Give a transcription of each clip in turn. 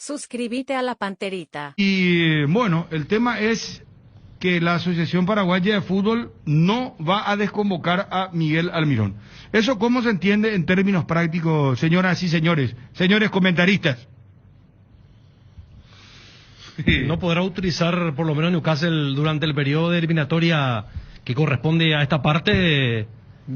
Suscríbete a la Panterita. Y bueno, el tema es que la Asociación Paraguaya de Fútbol no va a desconvocar a Miguel Almirón. ¿Eso cómo se entiende en términos prácticos, señoras y señores? Señores comentaristas. No podrá utilizar por lo menos Newcastle durante el periodo de eliminatoria que corresponde a esta parte.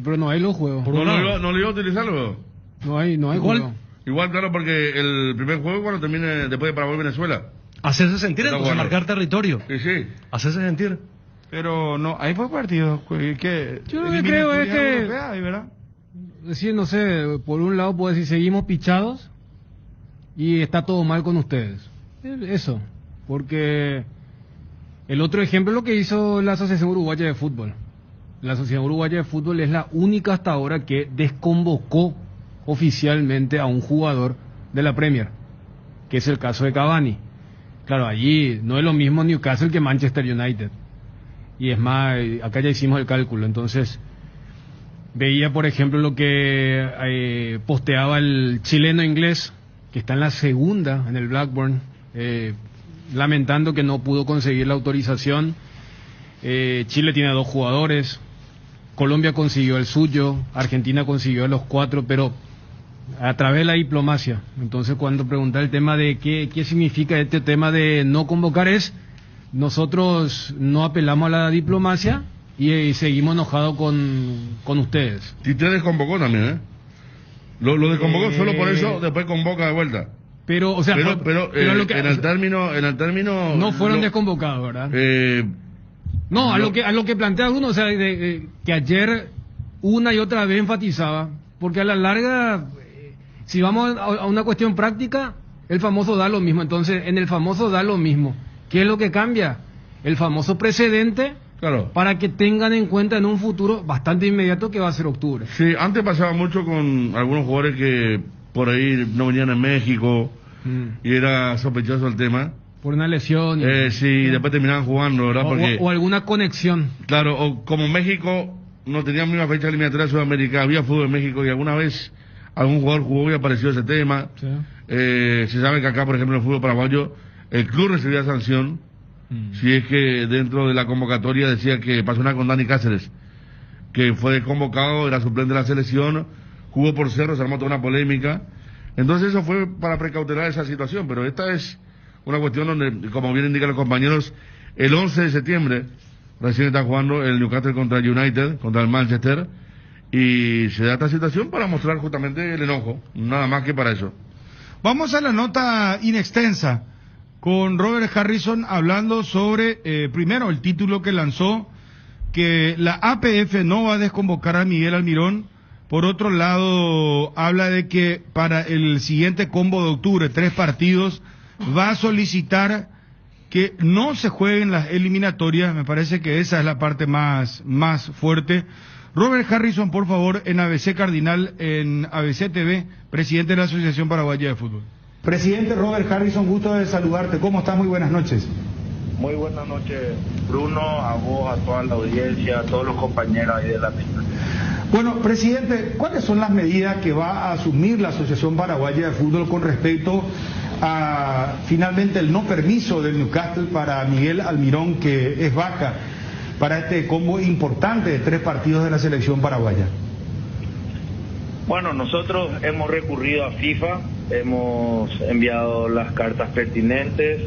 Pero no hay los juegos. No le iba a utilizarlo. No hay Igual, juego. Igual, claro, porque el primer juego cuando termine después de Paraguay-Venezuela. Hacerse sentir, Está entonces bueno. marcar territorio. Sí. Hacerse sentir. Pero no, ahí fue partido. Que Yo lo que creo es que... europea, ¿verdad? decir, no sé, por un lado puedo decir, seguimos pichados y está todo mal con ustedes. Eso, porque el otro ejemplo es lo que hizo la Asociación Uruguaya de Fútbol. La Asociación Uruguaya de Fútbol es la única hasta ahora que desconvocó oficialmente a un jugador de la Premier, que es el caso de Cavani. Claro, allí no es lo mismo Newcastle que Manchester United. Y es más, acá ya hicimos el cálculo, entonces veía, por ejemplo, lo que posteaba el chileno inglés, que está en la segunda, en el Blackburn, lamentando que no pudo conseguir la autorización. Chile tiene 2 jugadores, Colombia consiguió el suyo, Argentina consiguió a los 4, pero a través de la diplomacia. Entonces, cuando pregunta el tema de qué significa este tema de no convocar, es nosotros no apelamos a la diplomacia y seguimos enojados con ustedes. Y te desconvocó también, ¿eh? Lo desconvocó solo por eso, después convoca de vuelta. Pero, o sea, pero lo que, en el término no fueron desconvocados, ¿verdad? No, a lo que plantea alguno, o sea, que ayer una y otra vez enfatizaba, porque a la larga, si vamos a una cuestión práctica, el famoso da lo mismo. Entonces, en el famoso da lo mismo, ¿qué es lo que cambia? El famoso precedente, claro, para que tengan en cuenta en un futuro bastante inmediato que va a ser octubre. Sí, antes pasaba mucho con algunos jugadores que por ahí no venían en México y era sospechoso el tema. Por una lesión. Sí, después terminaban jugando, ¿verdad? O alguna conexión. Claro, o como México no tenía misma fecha eliminatoria de Sudamérica, había fútbol en México y alguna vez algún jugador jugó y apareció ese tema. Sí. Se sabe que acá, por ejemplo, en el fútbol paraguayo, el club recibía sanción si es que dentro de la convocatoria decía que pasó una con Dani Cáceres, que fue convocado, era suplente de la selección, jugó por Cerro, se armó toda una polémica. Entonces eso fue para precautelar esa situación, pero esta es una cuestión donde, como bien indican los compañeros, el 11 de septiembre recién está jugando el Newcastle contra el United, contra el Manchester, y se da esta situación para mostrar justamente el enojo, nada más que para eso. Vamos a la nota inextensa con Robert Harrison hablando sobre, primero, el título que lanzó, que la APF no va a desconvocar a Miguel Almirón. Por otro lado, habla de que para el siguiente combo de octubre, 3 partidos, va a solicitar que no se jueguen las eliminatorias. Me parece que esa es la parte más fuerte. Robert Harrison, por favor, en ABC Cardinal, en ABC TV, presidente de la Asociación Paraguaya de Fútbol. Presidente Robert Harrison, gusto de saludarte. ¿Cómo estás? Muy buenas noches. Muy buenas noches, Bruno, a vos, a toda la audiencia, a todos los compañeros ahí de la mesa. Bueno, presidente, ¿cuáles son las medidas que va a asumir la Asociación Paraguaya de Fútbol con respecto a finalmente el no permiso del Newcastle para Miguel Almirón, que es baja, para este combo importante de 3 partidos de la selección paraguaya? Bueno, nosotros hemos recurrido a FIFA, hemos enviado las cartas pertinentes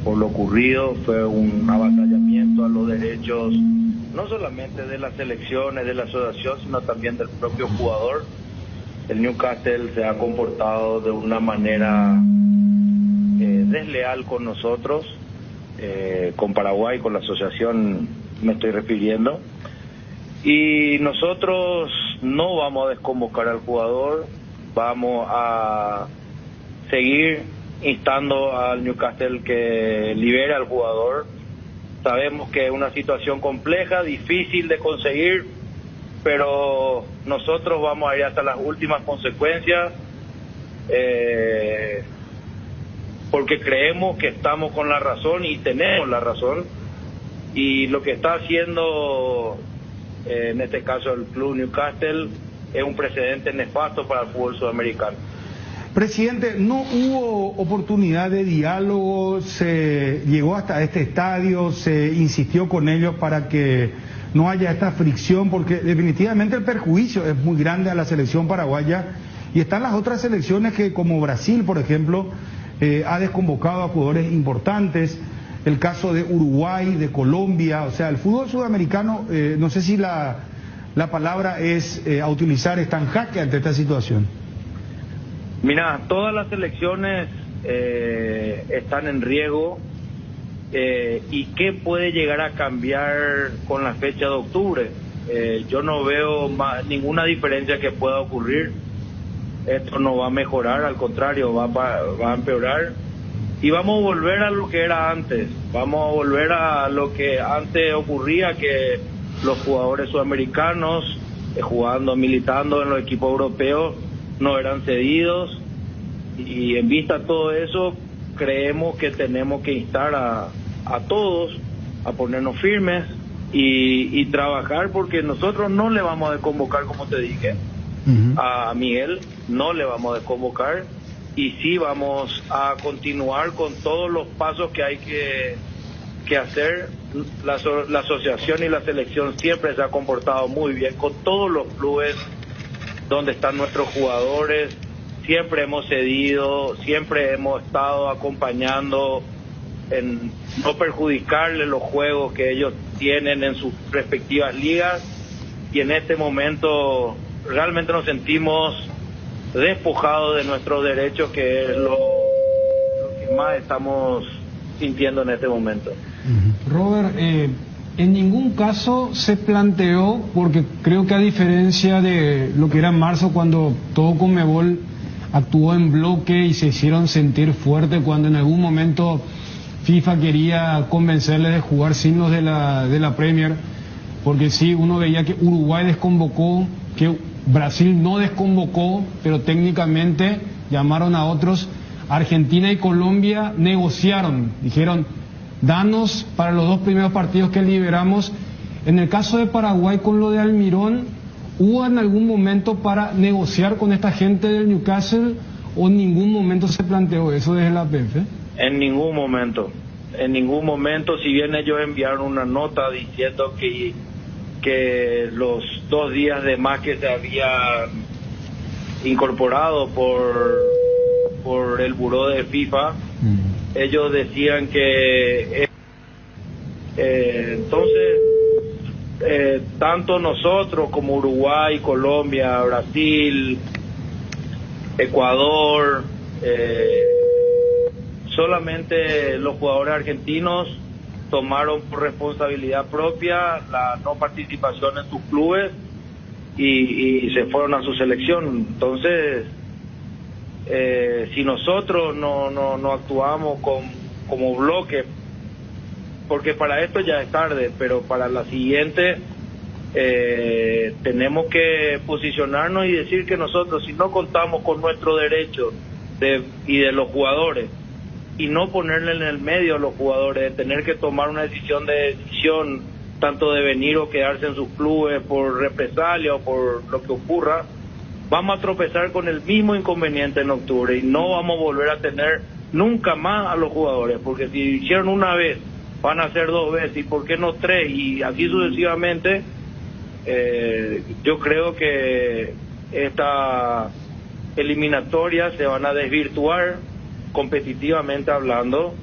por lo ocurrido. Fue un avasallamiento a los derechos no solamente de las selecciones, de la asociación, sino también del propio jugador. El Newcastle se ha comportado de una manera desleal con nosotros, con Paraguay, con la asociación me estoy refiriendo, y nosotros no vamos a desconvocar al jugador, vamos a seguir instando al Newcastle que libere al jugador. Sabemos que es una situación compleja, difícil de conseguir, pero nosotros vamos a ir hasta las últimas consecuencias, porque creemos que estamos con la razón y tenemos la razón, y lo que está haciendo en este caso el club Newcastle es un precedente nefasto para el fútbol sudamericano. Presidente, no hubo oportunidad de diálogo, se llegó hasta este estadio, se insistió con ellos para que no haya esta fricción, porque definitivamente el perjuicio es muy grande a la selección paraguaya, y están las otras selecciones que, como Brasil, por ejemplo, ha desconvocado a jugadores importantes, el caso de Uruguay, de Colombia, o sea, el fútbol sudamericano, no sé si la palabra es a utilizar, está en jaque ante esta situación. Mira, todas las selecciones están en riesgo, y qué puede llegar a cambiar con la fecha de octubre. Yo no veo ninguna diferencia que pueda ocurrir. Esto no va a mejorar, al contrario, va a empeorar, y vamos a volver a lo que era antes. Vamos a volver a lo que antes ocurría, que los jugadores sudamericanos militando en los equipos europeos no eran cedidos, y en vista de todo eso creemos que tenemos que instar a todos a ponernos firmes y trabajar, porque nosotros no le vamos a desconvocar, como te dije. A Miguel no le vamos a desconvocar, y sí vamos a continuar con todos los pasos que hay que hacer. La asociación y la selección siempre se ha comportado muy bien con todos los clubes donde están nuestros jugadores. Siempre hemos cedido, siempre hemos estado acompañando en no perjudicarle los juegos que ellos tienen en sus respectivas ligas, y en este momento realmente nos sentimos despojados de nuestros derechos, que es lo que más estamos sintiendo en este momento. Robert, en ningún caso se planteó, porque creo que a diferencia de lo que era en marzo, cuando todo Conmebol actuó en bloque y se hicieron sentir fuerte, cuando en algún momento FIFA quería convencerles de jugar sin los de la Premier, porque sí, uno veía que Uruguay desconvocó, que Brasil no desconvocó, pero técnicamente llamaron a otros. Argentina y Colombia negociaron, dijeron, danos para los 2 primeros partidos que liberamos. En el caso de Paraguay, con lo de Almirón, ¿hubo en algún momento para negociar con esta gente del Newcastle, o en ningún momento se planteó eso desde la APF? En ningún momento, si bien ellos enviaron una nota diciendo que los 2 días de más que se había incorporado por el buró de FIFA, ellos decían que entonces tanto nosotros como Uruguay, Colombia, Brasil, Ecuador, solamente los jugadores argentinos tomaron por responsabilidad propia la no participación en sus clubes y se fueron a su selección. Entonces, si nosotros no actuamos como bloque, porque para esto ya es tarde, pero para la siguiente tenemos que posicionarnos y decir que nosotros, si no contamos con nuestro derecho y de los jugadores, y no ponerle en el medio a los jugadores, de tener que tomar una decisión tanto de venir o quedarse en sus clubes por represalia o por lo que ocurra, vamos a tropezar con el mismo inconveniente en octubre, y no vamos a volver a tener nunca más a los jugadores, porque si hicieron una vez, van a hacer 2 veces, y por qué no 3, y así sucesivamente. Yo creo que esta eliminatoria se van a desvirtuar competitivamente hablando,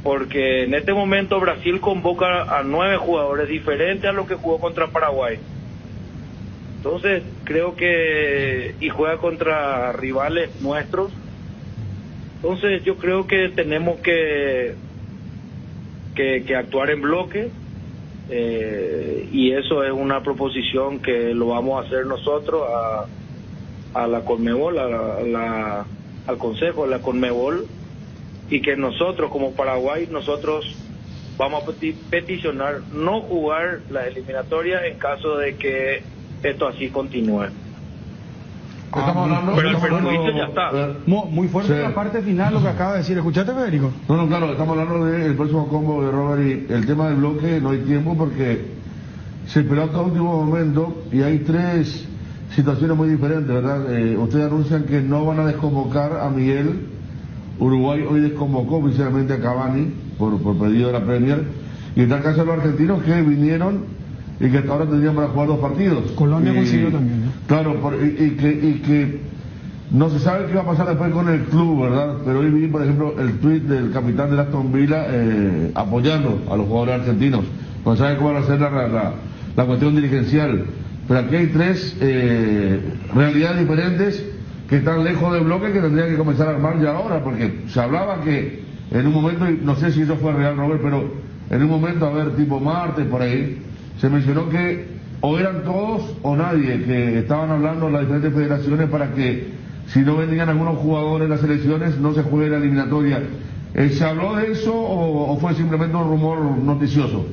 porque en este momento Brasil convoca a 9 jugadores diferentes a lo que jugó contra Paraguay. Entonces creo que, y juega contra rivales nuestros, entonces yo creo que tenemos que actuar en bloque, y eso es una proposición que lo vamos a hacer nosotros a la Conmebol, al Consejo de la Conmebol, y que nosotros como Paraguay, nosotros vamos a peticionar no jugar la eliminatoria en caso de que esto así continúe. Pero el perjuicio ya está. Muy fuerte Sí. la parte final, lo que acaba de decir. ¿Escuchaste, Federico? No, claro, estamos hablando del próximo combo de Robert, y el tema del bloque no hay tiempo porque se esperó hasta el último momento, y hay 3 situaciones muy diferentes, ¿verdad? Ustedes anuncian que no van a desconvocar a Miguel. Uruguay hoy desconvocó oficialmente a Cavani por pedido de la Premier. Y está el caso de los argentinos que vinieron y que hasta ahora tendrían para jugar 2 partidos. Colombia consiguió también, ¿no? Claro, y que no se sabe qué va a pasar después con el club, ¿verdad? Pero hoy vi, por ejemplo, el tuit del capitán de Aston Villa apoyando a los jugadores argentinos. No sabe cómo va a ser la cuestión dirigencial. Pero aquí hay 3 realidades diferentes que están lejos del bloque que tendrían que comenzar a armar ya ahora, porque se hablaba que en un momento, y no sé si eso fue real, Robert, pero en un momento, a ver, tipo martes, por ahí, se mencionó que o eran todos o nadie, que estaban hablando las diferentes federaciones para que si no vendrían algunos jugadores en las selecciones no se juegue la eliminatoria. ¿Se habló de eso o fue simplemente un rumor noticioso?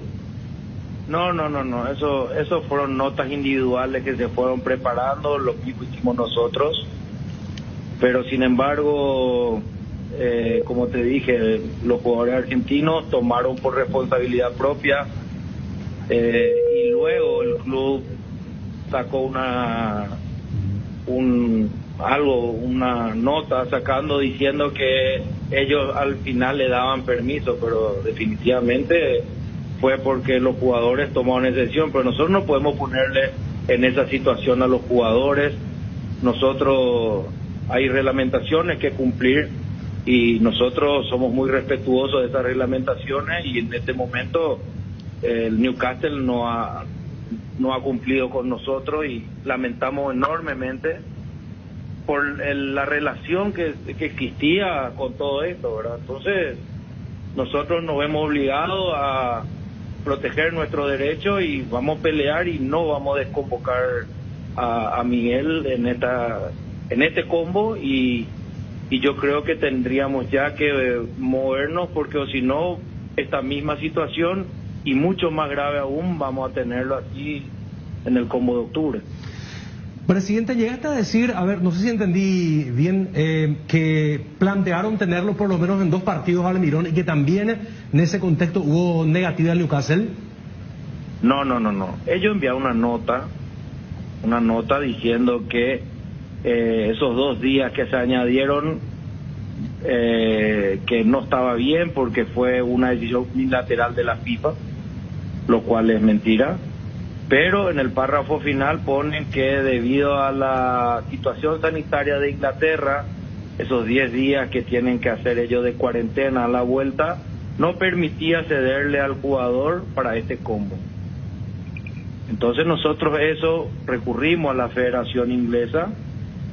No, eso fueron notas individuales que se fueron preparando, lo mismo hicimos nosotros, pero sin embargo, como te dije, los jugadores argentinos tomaron por responsabilidad propia y luego el club sacó una nota sacando diciendo que ellos al final le daban permiso, pero definitivamente fue porque los jugadores tomaron esa decisión, pero nosotros no podemos ponerle en esa situación a los jugadores. Nosotros hay reglamentaciones que cumplir y nosotros somos muy respetuosos de esas reglamentaciones y en este momento el Newcastle no ha cumplido con nosotros y lamentamos enormemente por la relación que existía con todo esto, ¿verdad? Entonces nosotros nos vemos obligados a proteger nuestro derecho y vamos a pelear y no vamos a desconvocar a Miguel en este combo y yo creo que tendríamos ya que movernos porque o si no esta misma situación y mucho más grave aún vamos a tenerlo aquí en el combo de octubre. Presidente, llegaste a decir, a ver, no sé si entendí bien, que plantearon tenerlo por lo menos en 2 partidos al Almirón y que también en ese contexto hubo negativa al Newcastle. No. Ellos enviaron una nota diciendo que esos 2 días que se añadieron que no estaba bien porque fue una decisión unilateral de la FIFA, lo cual es mentira. Pero en el párrafo final ponen que debido a la situación sanitaria de Inglaterra, esos 10 días que tienen que hacer ellos de cuarentena a la vuelta, no permitía cederle al jugador para este combo. Entonces nosotros eso recurrimos a la Federación Inglesa,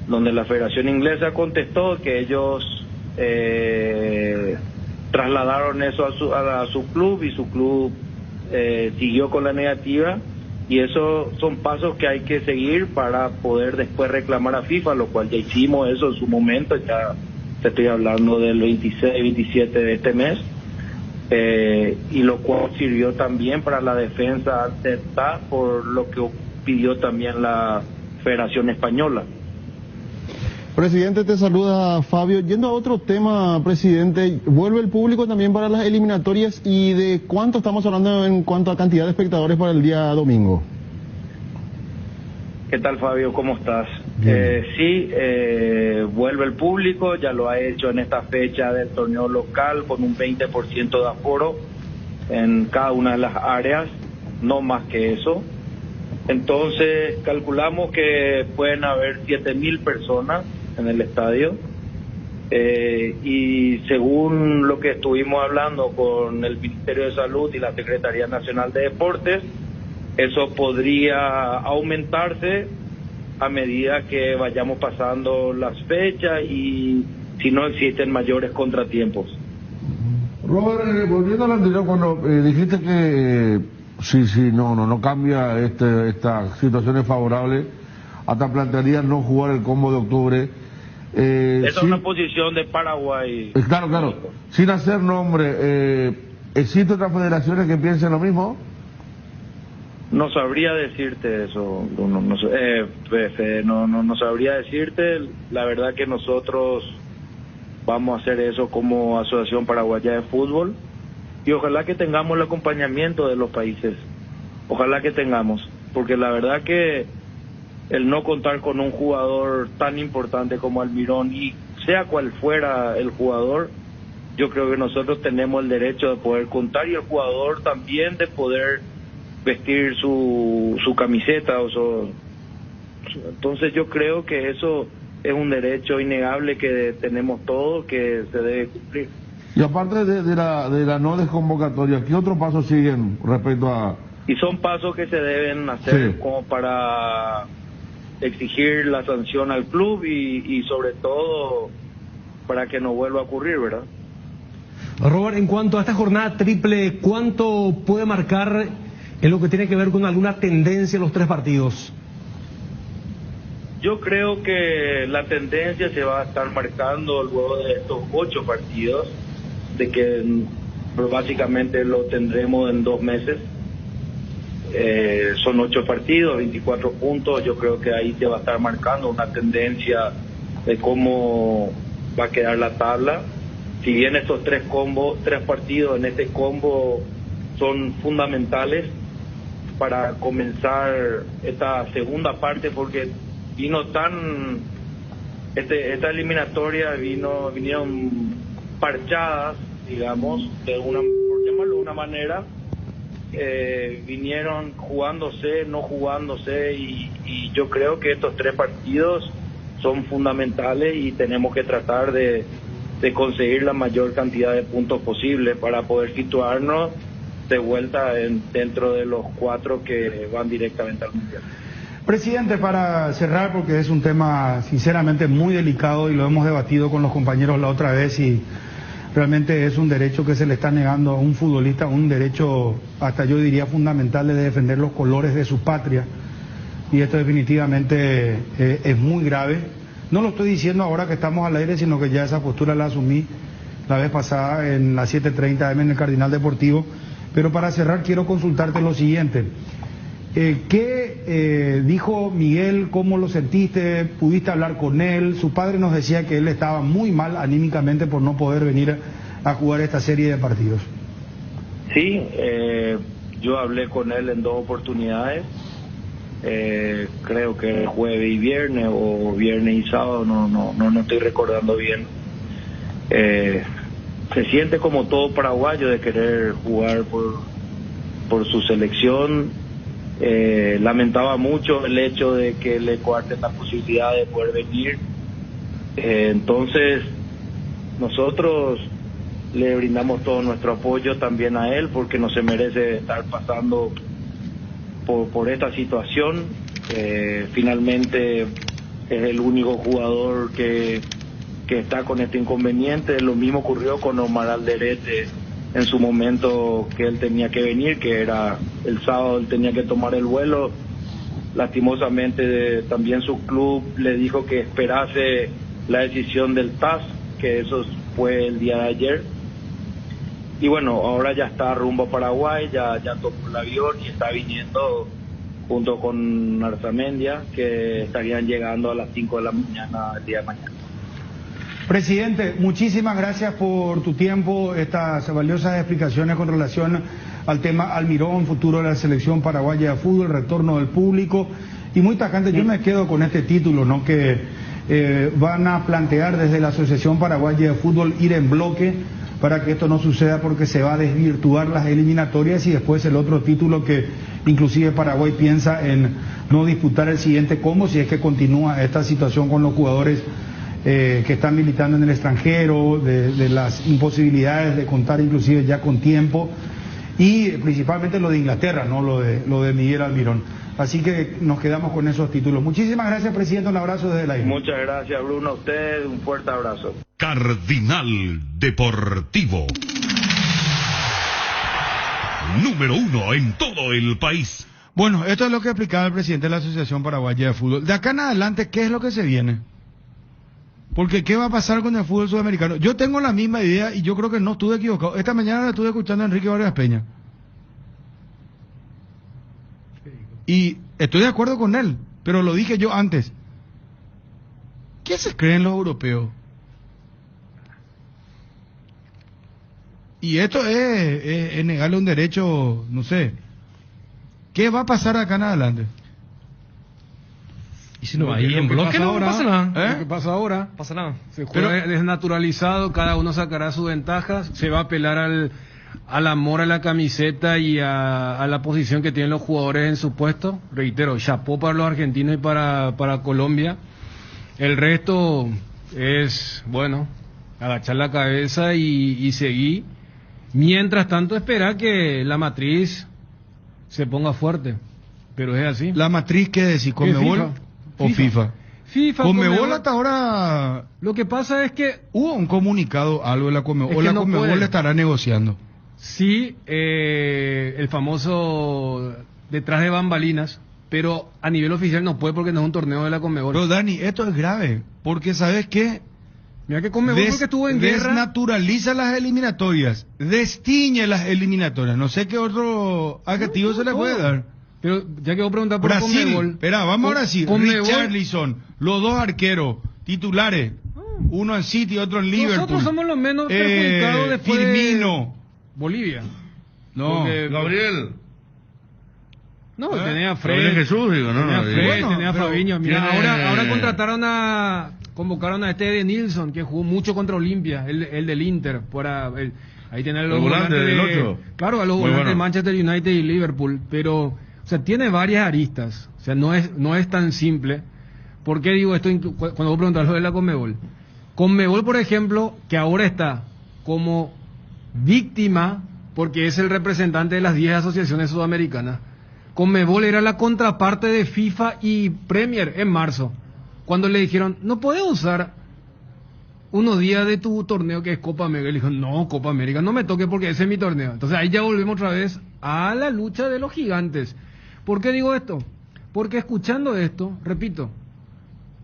donde la Federación Inglesa contestó que ellos trasladaron eso a su club y su club siguió con la negativa. Y esos son pasos que hay que seguir para poder después reclamar a FIFA, lo cual ya hicimos eso en su momento, ya te estoy hablando del 26, 27 de este mes, y lo cual sirvió también para la defensa ante TAS, por lo que pidió también la Federación Española. Presidente, te saluda Fabio. Yendo a otro tema, presidente, ¿vuelve el público también para las eliminatorias y de cuánto estamos hablando en cuanto a cantidad de espectadores para el día domingo? ¿Qué tal, Fabio? ¿Cómo estás? Sí, vuelve el público, ya lo ha hecho en esta fecha del torneo local con un 20% de aforo en cada una de las áreas, no más que eso. Entonces calculamos que pueden haber 7.000 personas en el estadio, y según lo que estuvimos hablando con el Ministerio de Salud y la Secretaría Nacional de Deportes, eso podría aumentarse a medida que vayamos pasando las fechas y si no existen mayores contratiempos. Robert, volviendo al anterior, cuando dijiste que no cambia esta situación es favorable, hasta plantearías no jugar el combo de octubre. Esa es una posición de Paraguay. Claro. Sin hacer nombre, ¿existen otras federaciones que piensen lo mismo? No sabría decirte eso, Bruno. No sabría decirte. La verdad que nosotros vamos a hacer eso como Asociación Paraguaya de Fútbol y ojalá que tengamos el acompañamiento de los países. Ojalá que tengamos, porque la verdad que el no contar con un jugador tan importante como Almirón, y sea cual fuera el jugador, yo creo que nosotros tenemos el derecho de poder contar, y el jugador también de poder vestir su camiseta. Entonces yo creo que eso es un derecho innegable que tenemos todos, que se debe cumplir. Y aparte de la no desconvocatoria, ¿qué otros pasos siguen respecto a...? Y son pasos que se deben hacer, sí, como para exigir la sanción al club y sobre todo para que no vuelva a ocurrir, ¿verdad? Robert, en cuanto a esta jornada triple, ¿cuánto puede marcar en lo que tiene que ver con alguna tendencia en los 3 partidos? Yo creo que la tendencia se va a estar marcando luego de estos 8 partidos, de que básicamente lo tendremos en 2 meses. Son 8 partidos, 24 puntos. Yo creo que ahí se va a estar marcando una tendencia de cómo va a quedar la tabla. Si bien estos 3 partidos en este combo son fundamentales para comenzar esta segunda parte, porque esta eliminatoria vinieron parchadas, digamos, por llamarlo de una manera, vinieron jugándose, no jugándose, y yo creo que estos 3 partidos son fundamentales y tenemos que tratar de conseguir la mayor cantidad de puntos posible para poder situarnos de vuelta dentro de los 4 que van directamente al Mundial. Presidente, para cerrar, porque es un tema sinceramente muy delicado y lo hemos debatido con los compañeros la otra vez, y realmente es un derecho que se le está negando a un futbolista, un derecho hasta yo diría fundamental de defender los colores de su patria, y esto definitivamente es muy grave. No lo estoy diciendo ahora que estamos al aire, sino que ya esa postura la asumí la vez pasada en las 7:30 AM en el Cardinal Deportivo. Pero para cerrar quiero consultarte lo siguiente. ¿Qué dijo Miguel? ¿Cómo lo sentiste? ¿Pudiste hablar con él? Su padre nos decía que él estaba muy mal anímicamente por no poder venir a jugar esta serie de partidos. Sí, yo hablé con él en 2 oportunidades. Creo que jueves y viernes, o viernes y sábado, no estoy recordando bien. Se siente como todo paraguayo de querer jugar por su selección. Lamentaba mucho el hecho de que le coarten la posibilidad de poder venir. Entonces nosotros le brindamos todo nuestro apoyo también a él, porque no se merece estar pasando por esta situación. Finalmente es el único jugador que está con este inconveniente. Lo mismo ocurrió con Omar Alderete en su momento, que él tenía que venir, que era el sábado, él tenía que tomar el vuelo. Lastimosamente también su club le dijo que esperase la decisión del TAS, que eso fue el día de ayer. Y bueno, ahora ya está rumbo a Paraguay, ya tomó el avión y está viniendo junto con Arzamendia, que estarían llegando a las 5 de la mañana el día de mañana. Presidente, muchísimas gracias por tu tiempo, estas valiosas explicaciones con relación al tema Almirón, futuro de la selección paraguaya de fútbol, retorno del público, y muy tajante. Yo me quedo con este título, ¿no?, que van a plantear desde la Asociación Paraguaya de Fútbol ir en bloque para que esto no suceda, porque se va a desvirtuar las eliminatorias, y después el otro título que inclusive Paraguay piensa en no disputar el siguiente combo si es que continúa esta situación con los jugadores que están militando en el extranjero, de las imposibilidades de contar inclusive ya con tiempo, y principalmente lo de Inglaterra, ¿no?, lo de Miguel Almirón. Así que nos quedamos con esos títulos. Muchísimas gracias, presidente, un abrazo desde la isla. Muchas gracias, Bruno, a usted un fuerte abrazo. Cardinal Deportivo, número 1 en todo el país. Bueno, esto es lo que explicaba el presidente de la Asociación Paraguaya de Fútbol. De acá en adelante, ¿qué es lo que se viene? Porque ¿qué va a pasar con el fútbol sudamericano? Yo tengo la misma idea y yo creo que no estuve equivocado. Esta mañana la estuve escuchando a Enrique Vargas Peña. Y estoy de acuerdo con él, pero lo dije yo antes. ¿Qué se creen los europeos? Y esto es negarle un derecho, no sé. ¿Qué va a pasar acá en adelante? Y si no, ahí en bloque no pasa nada. Lo que pasa ahora, Pasa nada. se juega desnaturalizado, cada uno sacará sus ventajas, se va a apelar al amor a la camiseta y a la posición que tienen los jugadores en su puesto. Reitero, chapó para los argentinos y para Colombia. El resto es, bueno, agachar la cabeza y seguir. Mientras tanto, esperar que la matriz se ponga fuerte. Pero es así. ¿La matriz qué decís? ¿Conmebol o FIFA? FIFA, Conmebol hasta ahora... Lo que pasa es que... Hubo un comunicado, algo de la Conmebol. Es que O la no Conmebol puede. estará negociando. Sí, el famoso detrás de bambalinas, pero a nivel oficial no puede porque no es un torneo de la Conmebol. Pero Dani, esto es grave, porque ¿sabes qué? Mira que Conmebol porque estuvo en guerra. Desnaturaliza las eliminatorias, destiñe las eliminatorias. No sé qué otro adjetivo se le puede dar. Pero ya que voy a preguntar por Brasil, Conmebol. espera, vamos ahora sí. Conmebol. Richarlison, los dos arqueros titulares, uno en City, otro en Liverpool. Nosotros somos los menos perjudicados después Firmino. de Bolivia. No, Porque- Gabriel. No, tenía a Gabriel Fred. Jesús, digo, ¿no? Tenía a Fred, Bueno, tenía a pero Fabiño. Mira, tiene- ahora convocaron a este de Nilsson, que jugó mucho contra Olimpia, el del Inter. Ahí tiene a los El volante volantes del de, ocho. claro, a los Muy volantes de bueno. Manchester United y Liverpool. Pero, o sea, tiene varias aristas. O sea, no es tan simple. ¿Por qué digo esto cuando vos preguntas lo de la Conmebol? Conmebol, por ejemplo, que ahora está como víctima, porque es el representante de las 10 asociaciones sudamericanas. Conmebol era la contraparte de FIFA y Premier en marzo, cuando le dijeron, no puedes usar unos días de tu torneo que es Copa América. Y le dijo, no, Copa América, no me toque porque ese es mi torneo. Entonces ahí ya volvemos otra vez a la lucha de los gigantes. ¿Por qué digo esto? Porque escuchando esto, repito,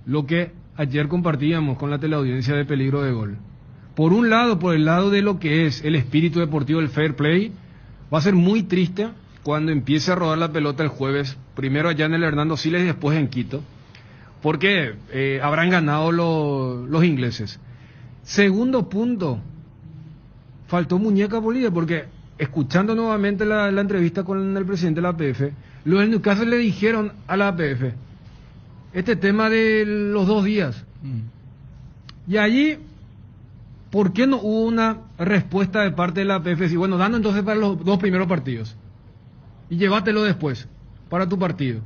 lo que ayer compartíamos con la teleaudiencia de Peligro de Gol. Por un lado, por el lado de lo que es el espíritu deportivo del fair play, va a ser muy triste cuando empiece a rodar la pelota el jueves, primero allá en el Hernando Siles y después en Quito, porque habrán ganado los ingleses. Segundo punto, faltó muñeca Bolivia, porque escuchando nuevamente la entrevista con el presidente de la APF, los del Newcastle le dijeron a la APF, este tema de los 2 días. Y allí, ¿por qué no hubo una respuesta de parte de la APF? Decir, bueno, dando entonces para los 2 primeros partidos. Y llévatelo después, para tu partido.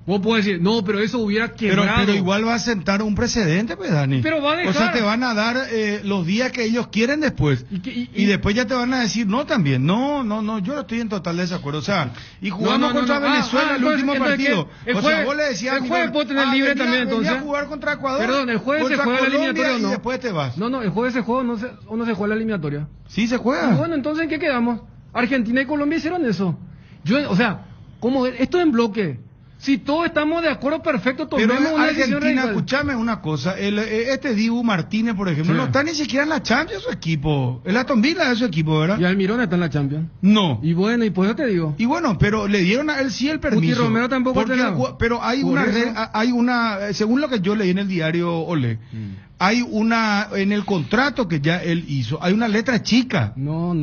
Vos podés decir, no, pero eso hubiera quebrado. Pero igual va a sentar un precedente, pues, Dani. Pero va a dejar. O sea, te van a dar los días que ellos quieren después. Y después ya te van a decir no también. No, yo estoy en total desacuerdo. O sea, y jugamos contra Venezuela el último partido. El o jueves, sea, vos le decías... el jueves puedo tener libre también, entonces. Venía a jugar contra Ecuador. Perdón, el jueves se contra juega la Colombia eliminatoria o no. Y después te vas. No, el jueves se juega o no se juega la eliminatoria. Sí se juega. Y bueno, entonces, ¿en qué quedamos? Argentina y Colombia hicieron eso. O sea, ¿cómo? Esto en bloque. Si todos estamos de acuerdo, perfecto, tomemos Pero una decisión Argentina, radical. escúchame una cosa, este Dibu Martínez, por ejemplo, Sí. no está ni siquiera en la Champions su equipo. El Aston Villa es su equipo, ¿verdad? Y Almirón está en la Champions. No. Y bueno, y pues yo te digo. Y bueno, pero le dieron a él sí el permiso. Guti Romero tampoco Porque te la- pero hay Por una eso. hay una, según lo que yo leí en el diario Olé, hay una, en el contrato que ya él hizo, hay una letra chica. No,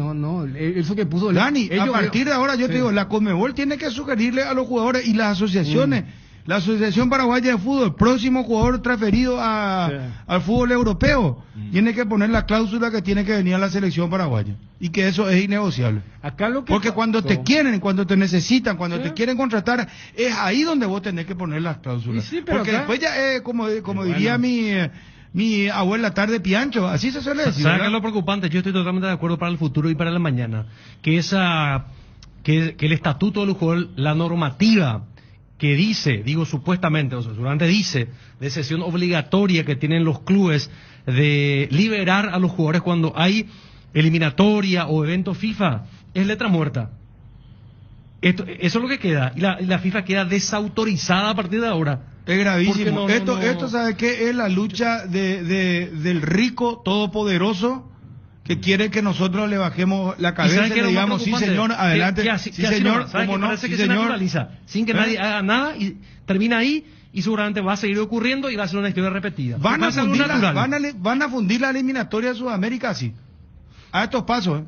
eso que puso... Dani, a partir de ahora yo Sí. te digo, la Conmebol tiene que sugerirle a los jugadores y las asociaciones. La Asociación Paraguaya de Fútbol, el próximo jugador transferido al fútbol europeo, tiene que poner la cláusula que tiene que venir a la selección paraguaya. Y que eso es innegociable. Acá lo que Porque cuando te pasó- quieren, cuando te necesitan, cuando Sí. te quieren contratar, es ahí donde vos tenés que poner las cláusulas. Y sí, pero Porque acá- después ya, como Bueno. diría mi abuela tarde piancho, así se suele decir. ¿Sabes qué ¿verdad? es lo preocupante? Yo estoy totalmente de acuerdo para el futuro y para la mañana. Que el estatuto del jugador, la normativa que dice, digo supuestamente, o sea, seguramente dice, de sesión obligatoria que tienen los clubes de liberar a los jugadores cuando hay eliminatoria o evento FIFA, es letra muerta. Eso es lo que queda. Y la FIFA queda desautorizada a partir de ahora. Es gravísimo. Porque Esto ¿sabe qué? Es la lucha del rico todopoderoso que quiere que nosotros le bajemos la ¿Y cabeza saben y qué es le lo más digamos, sí preocupante? señor, adelante, Que así- sí que así señor, nomás, ¿saben cómo qué? no, Parece sí que se señor. naturaliza, sin que nadie haga nada y termina ahí y seguramente va a seguir ocurriendo y va a ser una historia repetida. Van Va a, ser algo fundir natural. van a fundir la eliminatoria de Sudamérica así. A estos pasos, ¿eh?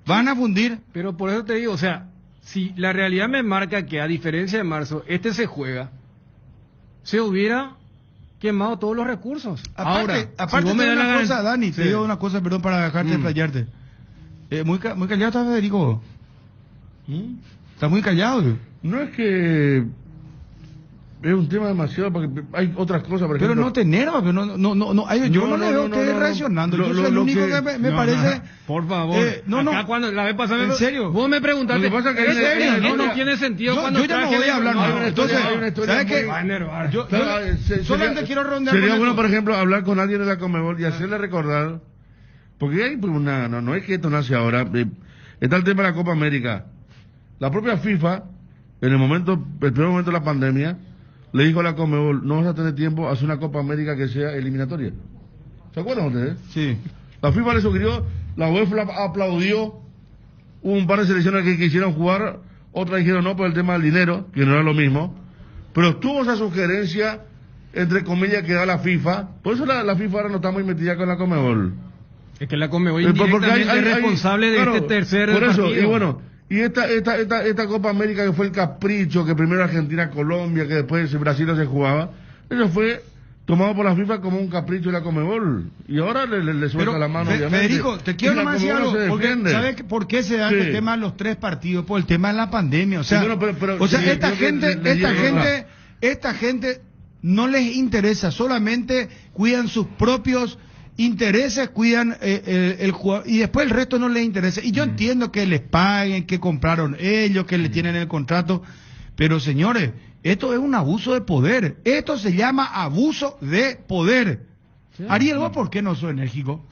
Van a fundir. Pero por eso te digo, o sea, si la realidad me marca que a diferencia de marzo, este se juega, se hubiera quemado todos los recursos. Aparte si vos me de das una la cosa, Dani, te Sí. digo una cosa, perdón, para dejarte explayarte. Muy callado está Federico. Está muy callado. No es que es un tema demasiado, porque hay otras cosas, por Pero ejemplo. no te enerva, pero yo no le veo a ustedes reaccionando. Yo soy el único que me parece. Por favor. Acá cuando la vez pasada. ¿En serio? Vos me preguntaste. Lo que pasa es que ¿en hay una- serio? hay una- No tiene sentido Yo cuando ya no traje voy a hablar no, más. hay una Entonces, historia ¿sabes muy- qué? Va a enervar. Solamente quiero rondear Sería con bueno, eso. por ejemplo, hablar con alguien de la Conmebol y hacerle recordar, porque hay pues, no es que esto nace ahora, está el tema de la Copa América. La propia FIFA, en el primer momento de la pandemia, le dijo a la Conmebol, no vas a tener tiempo a hacer una Copa América que sea eliminatoria. ¿Se acuerdan ustedes? Sí. La FIFA le sugirió, la UEFA aplaudió, hubo un par de selecciones que quisieron jugar, otras dijeron no por el tema del dinero, que no era lo mismo, pero estuvo esa sugerencia, entre comillas, que da la FIFA, por eso la FIFA ahora no está muy metida con la Conmebol. Es que la Conmebol Porque indirectamente hay- es responsable de claro, este tercer por eso, partido. y bueno, y esta Copa América que fue el capricho, que primero Argentina, Colombia, que después Brasil no se jugaba, eso fue tomado por la FIFA como un capricho de la Conmebol. Y ahora le suelta la mano, obviamente. Federico, te quiero Y la nomás decir Conmebol algo, se porque defiende. ¿sabes por qué se dan Sí. el tema de los 3 partidos? Por el tema de la pandemia, o sea, Sí, bueno, pero o sea, sí, esta creo que gente, le dieron esta gente no les interesa, solamente cuidan sus propios intereses, cuidan el jugador, y después el resto no les interesa. Y yo entiendo que les paguen, que compraron ellos, que le tienen el contrato, pero señores, esto es un abuso de poder. Esto se llama abuso de poder. Ariel, ¿vos por qué no sos enérgico?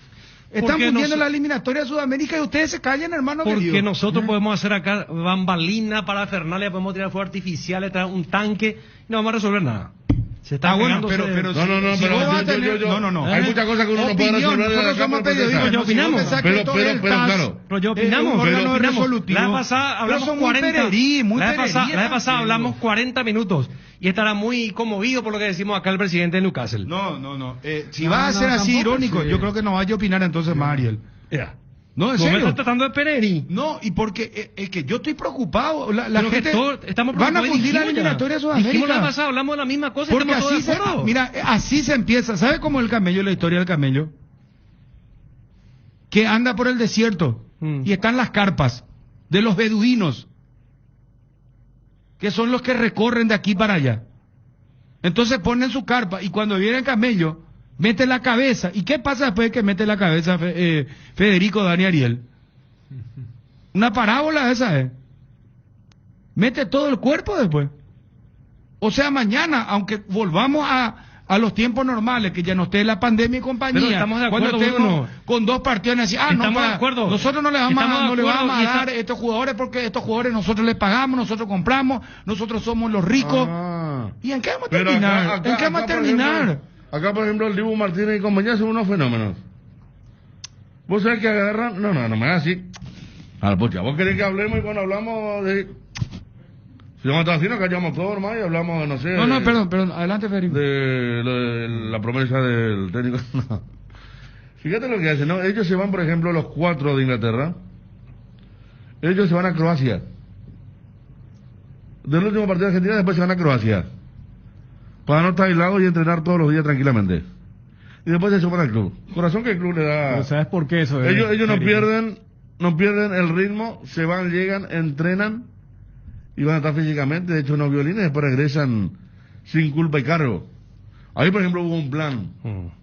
Están Porque fundiendo la eliminatoria de Sudamérica y ustedes se callan, hermano. Porque querido. nosotros podemos hacer acá bambalina para Fernalia, podemos tirar fuegos artificiales, traer un tanque, y no vamos a resolver nada. Se está bueno, pegándose- pero No, si pero vos vas a yo- tener... No. Hay muchas cosas que uno no puede Opinión, resolver. nosotros somos periodistas, ya no, si vos opinamos. pensás que Pero- esto pero- es el pero, TAS, claro. Pero yo opinamos, un órgano pero opinamos. resolutivo. La vez pasada hablamos Pero son 40 muy la vez pererí, pasada hablamos 40 minutos y estará muy conmovido por lo que decimos acá el presidente de Newcastle. No. Si vas a ser así irónico, yo creo que no vaya a opinar entonces más, Ariel. Ya. No, en Vos me serio. estás tratando de pererí. No, y porque es que yo estoy preocupado. La Pero que gente estamos van a preocupados, fundir la dijimos ya. eliminatoria de Dijimos la vez Sudamérica. pasada, hablamos de la misma cosa y Porque estamos así todos de acuerdo. mira, así se empieza. ¿Sabe cómo el camello, la historia del camello? Que anda por el desierto y están las carpas de los beduinos, que son los que recorren de aquí para allá. Entonces ponen su carpa y cuando viene el camello, mete la cabeza. ¿Y qué pasa después de que mete la cabeza Federico, Dani, Ariel? Una parábola esa, Mete todo el cuerpo después. O sea, mañana, aunque volvamos a los tiempos normales, que ya no esté la pandemia y compañía, Pero estamos de acuerdo, cuando estemos Bruno. con 2 partidos, así, Estamos de acuerdo. nosotros no le vamos, Estamos de no le acuerdo, vamos a y está- dar estos jugadores porque estos jugadores nosotros les pagamos, nosotros compramos, nosotros somos los ricos. Ah. ¿Y en qué vamos a Pero terminar? acá- ¿En qué vamos a acá, por terminar? ejemplo, acá, por ejemplo, el Dibu Martínez y compañía son unos fenómenos. Vos sabés que agarran... No me hagas así. A la pocha, vos querés que hablemos y cuando hablamos de... Si vamos a estar así, nos callamos todos, hermano, y hablamos de, no sé... No, de- perdón, adelante, Federico. de la promesa del técnico. No. Fíjate lo que hacen, ¿no? Ellos se van, por ejemplo, los 4 de Inglaterra. Ellos se van a Croacia. Del último partido de Argentina, después se van a Croacia. Para no estar aislados y entrenar todos los días tranquilamente. Y después se suman al club. Corazón que el club le da... Pero ¿sabes por qué eso? Ellos no Federico? pierden el ritmo, se van, llegan, entrenan y van a estar físicamente. De hecho, unos violines después regresan sin culpa y cargo. Ahí, por ejemplo, hubo un plan,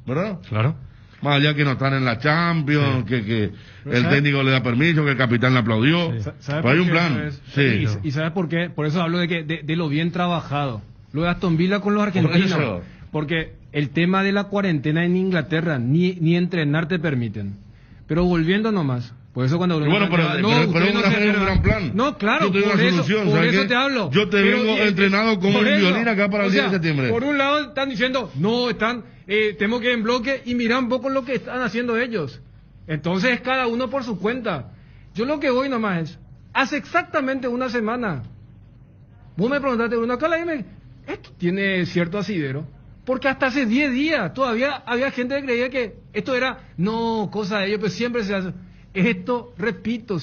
¿verdad? Claro. Más allá que no están en la Champions, que Pero el ¿sabe? técnico le da permiso, que el capitán le aplaudió. ¿Sabe Pero por hay un qué plan. eso es? Sí. ¿Y sabes por qué? Por eso hablo de lo bien trabajado. Lo de Aston Villa con los argentinos. eso. Porque el tema de la cuarentena en Inglaterra, ni entrenar te permiten. Pero volviendo nomás. Por eso cuando... Y bueno, pero ustedes es un gran plan. No, claro, Yo te doy por una eso, solución, por ¿sabes eso qué? te hablo. Yo te Pero, vengo entrenado con por un eso, violín acá para el o 10 de sea, septiembre. Por un lado están diciendo, no, tenemos que ir en bloque y mirar un poco lo que están haciendo ellos. Entonces cada uno por su cuenta. Yo lo que voy nomás es, hace exactamente una semana, vos me preguntaste, Bruno, acá la dime, esto tiene cierto asidero. Porque hasta hace 10 días todavía había gente que creía que esto era, no, cosa de ellos, pero siempre se hace. Esto, repito,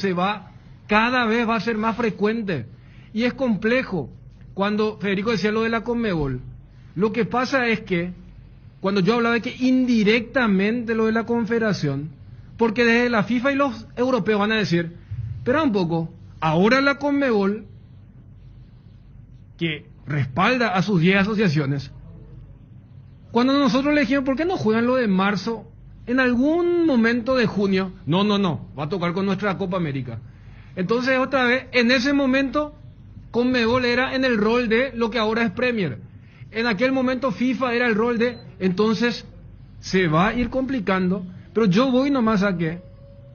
cada vez va a ser más frecuente. Y es complejo. Cuando Federico decía lo de la Conmebol, Lo que pasa es que, cuando yo hablaba de que indirectamente lo de la confederación, porque desde la FIFA y los europeos van a decir, pero un poco, ahora la Conmebol, que respalda a sus 10 asociaciones, cuando nosotros le dijimos, ¿por qué no juegan lo de marzo? En algún momento de junio, no, va a tocar con nuestra Copa América. Entonces, otra vez, en ese momento, Conmebol era en el rol de lo que ahora es Premier. En aquel momento, FIFA era el rol de, entonces, se va a ir complicando, pero yo voy nomás a que,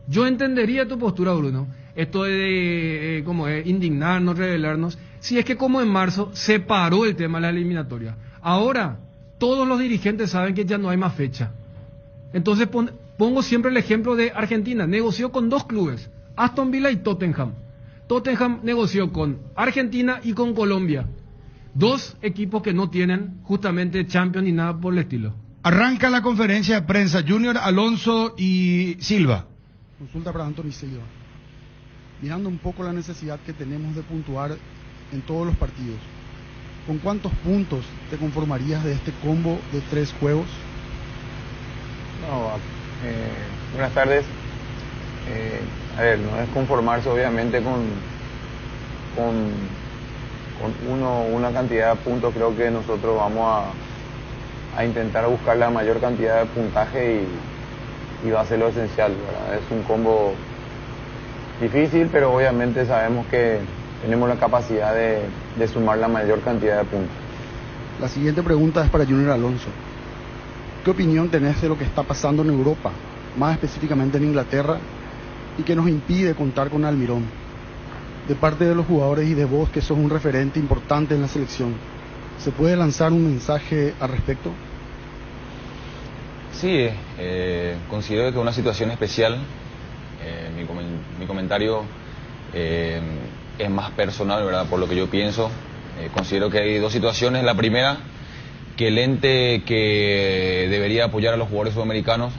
yo entendería tu postura, Bruno, esto de, como es, indignarnos, rebelarnos, si es que como en marzo se paró el tema de la eliminatoria. Ahora, todos los dirigentes saben que ya no hay más fecha. Entonces pongo siempre el ejemplo de Argentina. Negoció con 2 clubes, Aston Villa y Tottenham. Tottenham negoció con Argentina y con Colombia. 2 equipos que no tienen justamente Champions ni nada por el estilo. Arranca la conferencia de prensa. Junior, Alonso y Silva. Consulta para Anthony Silva. Mirando un poco la necesidad que tenemos de puntuar en todos los partidos, ¿con cuántos puntos te conformarías de este combo de 3 juegos? No, buenas tardes. A ver, no es conformarse obviamente con una cantidad de puntos. Creo que nosotros vamos a intentar buscar la mayor cantidad de puntaje y va a ser lo esencial, ¿verdad? Es un combo difícil, pero obviamente sabemos que tenemos la capacidad de sumar la mayor cantidad de puntos. La siguiente pregunta es para Junior Alonso. ¿Qué opinión tenés de lo que está pasando en Europa, más específicamente en Inglaterra, y que nos impide contar con Almirón? De parte de los jugadores y de vos, que sos un referente importante en la selección, ¿se puede lanzar un mensaje al respecto? Sí, considero que es una situación especial. Mi comentario es más personal, ¿verdad? Por lo que yo pienso. Considero que hay 2 situaciones. La primera, que el ente que debería apoyar a los jugadores sudamericanos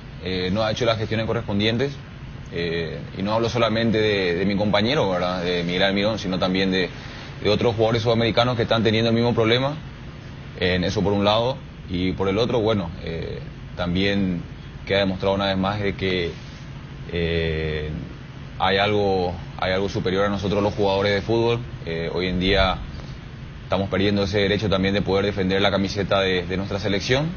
no ha hecho las gestiones correspondientes. Y no hablo solamente de mi compañero, ¿verdad? De Miguel Almirón, sino también de otros jugadores sudamericanos que están teniendo el mismo problema. Eso por un lado. Y por el otro, bueno, también queda demostrado una vez más de que hay algo superior a nosotros los jugadores de fútbol. Hoy en día estamos perdiendo ese derecho también de poder defender la camiseta de nuestra selección.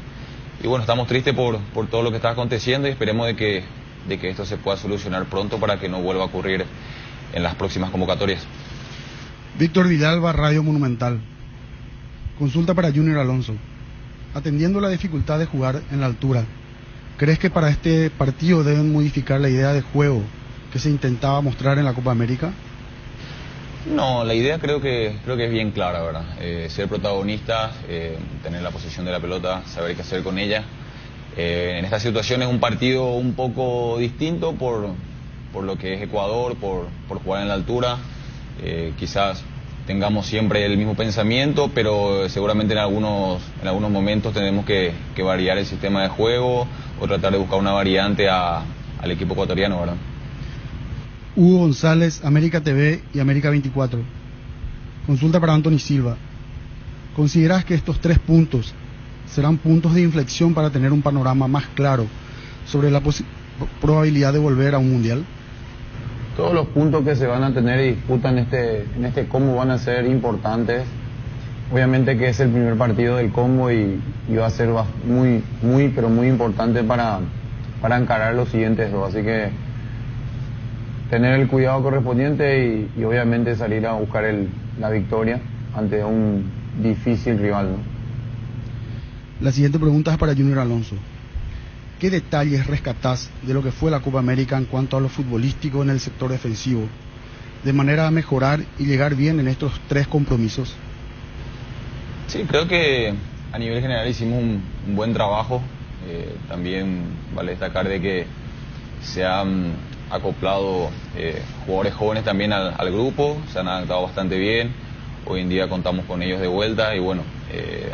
Y bueno, estamos tristes por todo lo que está aconteciendo y esperemos de que esto se pueda solucionar pronto para que no vuelva a ocurrir en las próximas convocatorias. Víctor Villalba, Radio Monumental. Consulta para Junior Alonso. Atendiendo la dificultad de jugar en la altura, ¿crees que para este partido deben modificar la idea de juego que se intentaba mostrar en la Copa América? No, la idea creo que es bien clara, ¿verdad? Ser protagonistas, tener la posesión de la pelota, saber qué hacer con ella. En esta situación es un partido un poco distinto por lo que es Ecuador, por jugar en la altura. Quizás tengamos siempre el mismo pensamiento, pero seguramente en algunos momentos tenemos que variar el sistema de juego o tratar de buscar una variante al equipo ecuatoriano, ¿verdad? Hugo González, América TV y América 24. Consulta para Anthony Silva. ¿Consideras que estos 3 puntos serán puntos de inflexión para tener un panorama más claro sobre la probabilidad de volver a un mundial? Todos los puntos que se van a tener y disputan en este combo van a ser importantes. Obviamente que es el primer partido del combo y va a ser pero muy importante para encarar los siguientes 2. Así que tener el cuidado correspondiente y obviamente salir a buscar la victoria ante un difícil rival, ¿no? La siguiente pregunta es para Junior Alonso. ¿Qué detalles rescatás de lo que fue la Copa América en cuanto a lo futbolístico en el sector defensivo, de manera a mejorar y llegar bien en estos 3 compromisos? Sí, creo que a nivel general hicimos un buen trabajo. También vale destacar de que se han acoplado jugadores jóvenes también al grupo, se han adaptado bastante bien. Hoy en día contamos con ellos de vuelta y bueno,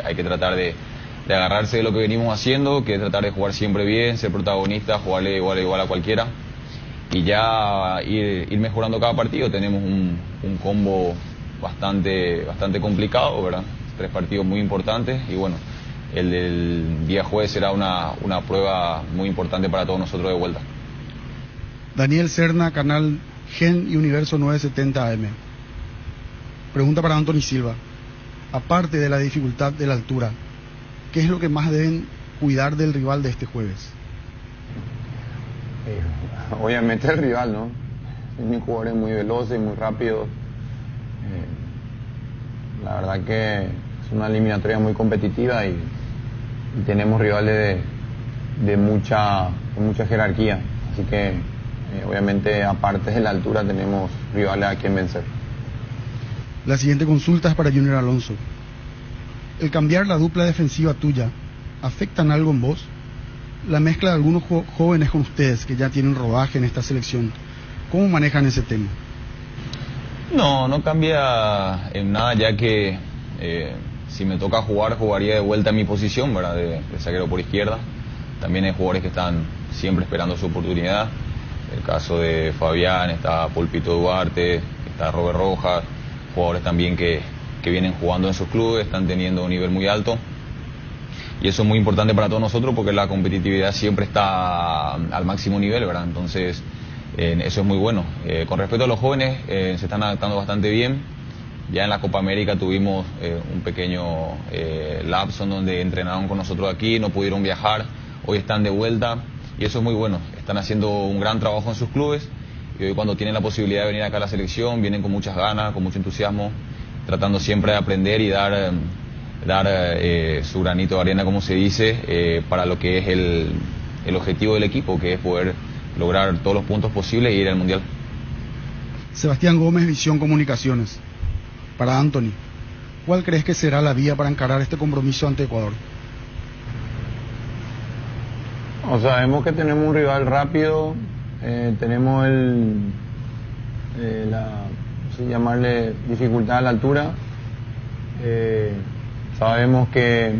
hay que tratar de agarrarse de lo que venimos haciendo, que es tratar de jugar siempre bien, ser protagonista, jugarle igual a cualquiera y ya ir mejorando cada partido. Tenemos un combo bastante complicado, ¿verdad? 3 partidos muy importantes y bueno, el del día jueves será una prueba muy importante para todos nosotros de vuelta. Daniel Serna, canal Gen y Universo 970 AM. Pregunta para Anthony Silva. Aparte de la dificultad de la altura, ¿qué es lo que más deben cuidar del rival de este jueves? Obviamente el rival, ¿no? Tienen jugadores muy veloces, muy rápidos. La verdad que es una eliminatoria muy competitiva y tenemos rivales de mucha jerarquía. Así que obviamente aparte de la altura tenemos rivales a quien vencer. La siguiente consulta es para Junior Alonso. ¿El cambiar la dupla defensiva tuya afecta en algo en vos? La mezcla de algunos jóvenes con ustedes que ya tienen rodaje en esta selección, ¿cómo manejan ese tema? No cambia en nada, ya que si me toca jugar, jugaría de vuelta en mi posición, ¿verdad? De zaguero por izquierda. También hay jugadores que están siempre esperando su oportunidad. El caso de Fabián, está Pulpito Duarte, está Robert Rojas, jugadores también que vienen jugando en sus clubes, están teniendo un nivel muy alto. Y eso es muy importante para todos nosotros porque la competitividad siempre está al máximo nivel, ¿verdad? Entonces, eso es muy bueno. Con respecto a los jóvenes, se están adaptando bastante bien. Ya en la Copa América tuvimos un pequeño lapso en donde entrenaron con nosotros aquí, no pudieron viajar, hoy están de vuelta y eso es muy bueno. Están haciendo un gran trabajo en sus clubes y hoy cuando tienen la posibilidad de venir acá a la selección, vienen con muchas ganas, con mucho entusiasmo, tratando siempre de aprender y dar su granito de arena, como se dice, para lo que es el objetivo del equipo, que es poder lograr todos los puntos posibles e ir al Mundial. Sebastián Gómez, Visión Comunicaciones. Para Anthony, ¿cuál crees que será la vía para encarar este compromiso ante Ecuador? Sabemos que tenemos un rival rápido, tenemos llamarle dificultad a la altura. Sabemos que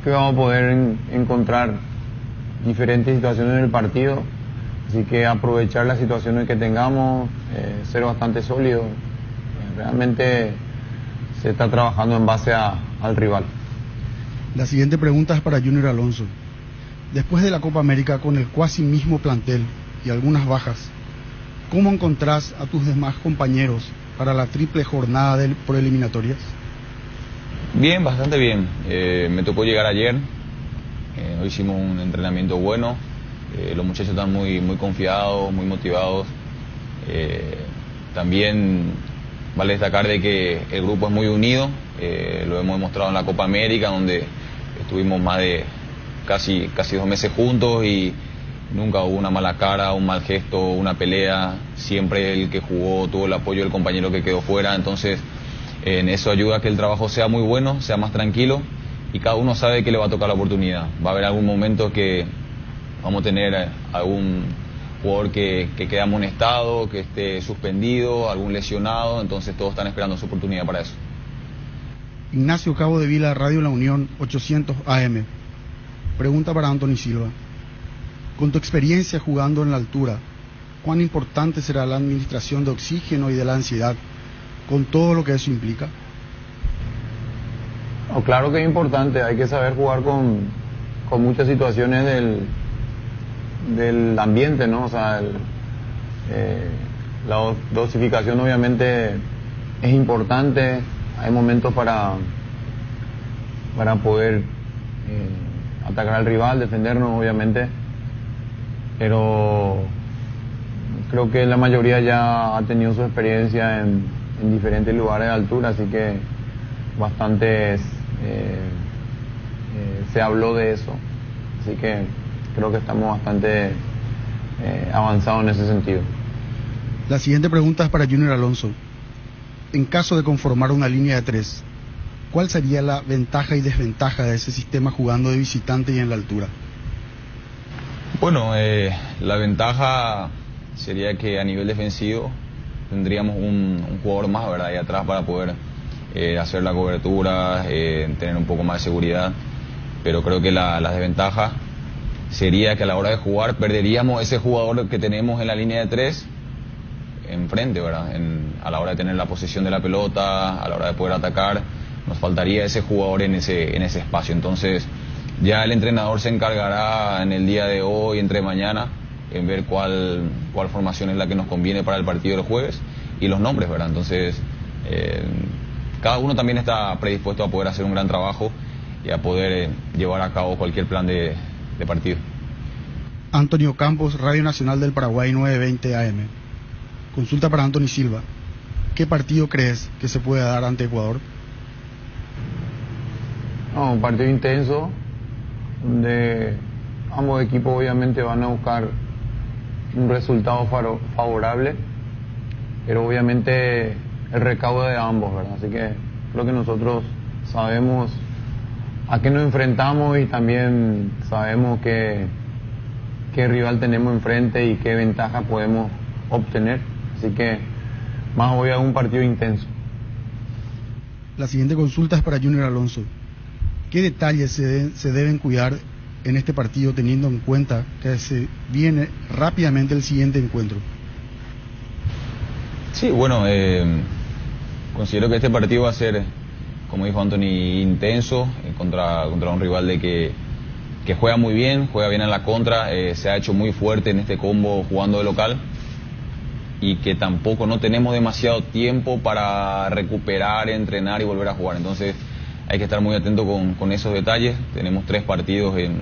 vamos a poder encontrar diferentes situaciones en el partido, así que aprovechar las situaciones que tengamos, ser bastante sólidos. Realmente se está trabajando en base al rival. La siguiente pregunta es para Junior Alonso. Después de la Copa América con el cuasi mismo plantel y algunas bajas, ¿cómo encontrás a tus demás compañeros para la triple jornada por eliminatorias? Bien, bastante bien. Me tocó llegar ayer. Hoy hicimos un entrenamiento bueno. Los muchachos están muy confiados, muy motivados. También vale destacar de que el grupo es muy unido. Lo hemos demostrado en la Copa América, donde estuvimos más de casi 2 meses juntos y nunca hubo una mala cara, un mal gesto, una pelea. Siempre el que jugó tuvo el apoyo del compañero que quedó fuera. Entonces, en eso ayuda a que el trabajo sea muy bueno, sea más tranquilo y cada uno sabe que le va a tocar la oportunidad. Va a haber algún momento que vamos a tener algún jugador que quede amonestado, que esté suspendido, algún lesionado, entonces todos están esperando su oportunidad para eso. Ignacio Cabo de Vila, Radio La Unión, 800 AM. Pregunta para Anthony Silva. Con tu experiencia jugando en la altura, ¿cuán importante será la administración de oxígeno y de la ansiedad, con todo lo que eso implica? Claro que es importante, hay que saber jugar con muchas situaciones del ambiente, ¿no? O sea, la dosificación obviamente es importante, hay momentos para poder atacar al rival, defendernos obviamente, pero creo que la mayoría ya ha tenido su experiencia en diferentes lugares de altura, así que bastantes se habló de eso, así que creo que estamos bastante avanzados en ese sentido. La siguiente pregunta es para Junior Alonso. En caso de conformar una línea de 3, ¿cuál sería la ventaja y desventaja de ese sistema jugando de visitante y en la altura? Bueno, la ventaja sería que a nivel defensivo tendríamos un jugador más, ¿verdad?, ahí atrás para poder hacer la cobertura, tener un poco más de seguridad, pero creo que la desventaja sería que a la hora de jugar perderíamos ese jugador que tenemos en la línea de 3 enfrente, ¿verdad? A la hora de tener la posesión de la pelota, a la hora de poder atacar, nos faltaría ese jugador en ese espacio. Entonces ya el entrenador se encargará en el día de hoy, entre mañana, en ver cuál formación es la que nos conviene para el partido del jueves y los nombres, ¿verdad? Entonces cada uno también está predispuesto a poder hacer un gran trabajo y a poder llevar a cabo cualquier plan de partido. Antonio Campos, Radio Nacional del Paraguay, 920 AM. Consulta para Anthony Silva. ¿Qué partido crees que se puede dar ante Ecuador? No, un partido intenso, donde ambos equipos obviamente van a buscar un resultado favorable, pero obviamente el recaudo de ambos, ¿verdad? Así que creo que nosotros sabemos a qué nos enfrentamos y también sabemos qué rival tenemos enfrente y qué ventaja podemos obtener. Así que más voy a un partido intenso. La siguiente consulta es para Junior Alonso. ¿Qué detalles se deben cuidar en este partido teniendo en cuenta que se viene rápidamente el siguiente encuentro? Sí, bueno, considero que este partido va a ser, como dijo Anthony, intenso contra un rival de que juega muy bien, juega bien en la contra, se ha hecho muy fuerte en este combo jugando de local y que tampoco no tenemos demasiado tiempo para recuperar, entrenar y volver a jugar. Entonces hay que estar muy atento con esos detalles. Tenemos 3 partidos en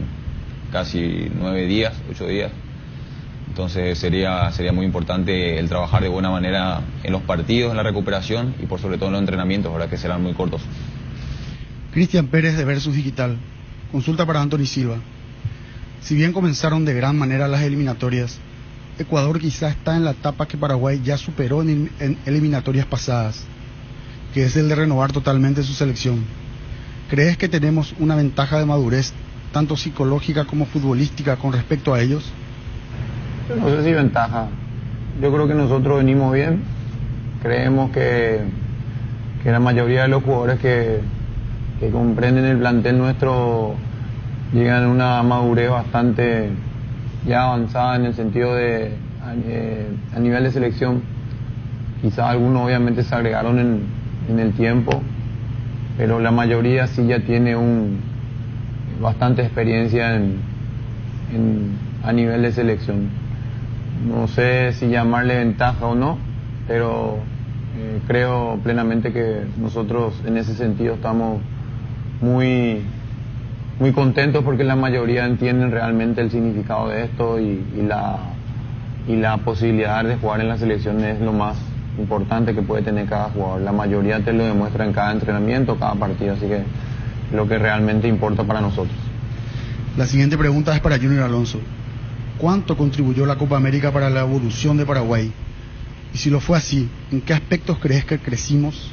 casi 9 días, 8 días. Entonces sería muy importante el trabajar de buena manera en los partidos, en la recuperación y por sobre todo en los entrenamientos, ahora que serán muy cortos. Cristian Pérez de Versus Digital. Consulta para Anthony Silva. Si bien comenzaron de gran manera las eliminatorias, Ecuador quizá está en la etapa que Paraguay ya superó en eliminatorias pasadas, que es el de renovar totalmente su selección. ¿Crees que tenemos una ventaja de madurez, tanto psicológica como futbolística, con respecto a ellos? No sé si ventaja. Yo creo que nosotros venimos bien. Creemos que la mayoría de los jugadores que comprenden el plantel nuestro llegan a una madurez bastante ya avanzada en el sentido de a nivel de selección. Quizás algunos obviamente se agregaron en el tiempo, pero la mayoría sí ya tiene bastante experiencia a nivel de selección. No sé si llamarle ventaja o no, pero creo plenamente que nosotros en ese sentido estamos muy contentos porque la mayoría entienden realmente el significado de esto y la posibilidad de jugar en la selección es lo más importante que puede tener cada jugador. La mayoría te lo demuestra en cada entrenamiento, cada partido, así que es lo que realmente importa para nosotros. La siguiente pregunta es para Junior Alonso. ¿Cuánto contribuyó la Copa América para la evolución de Paraguay? Y si lo fue así, ¿en qué aspectos crees que crecimos?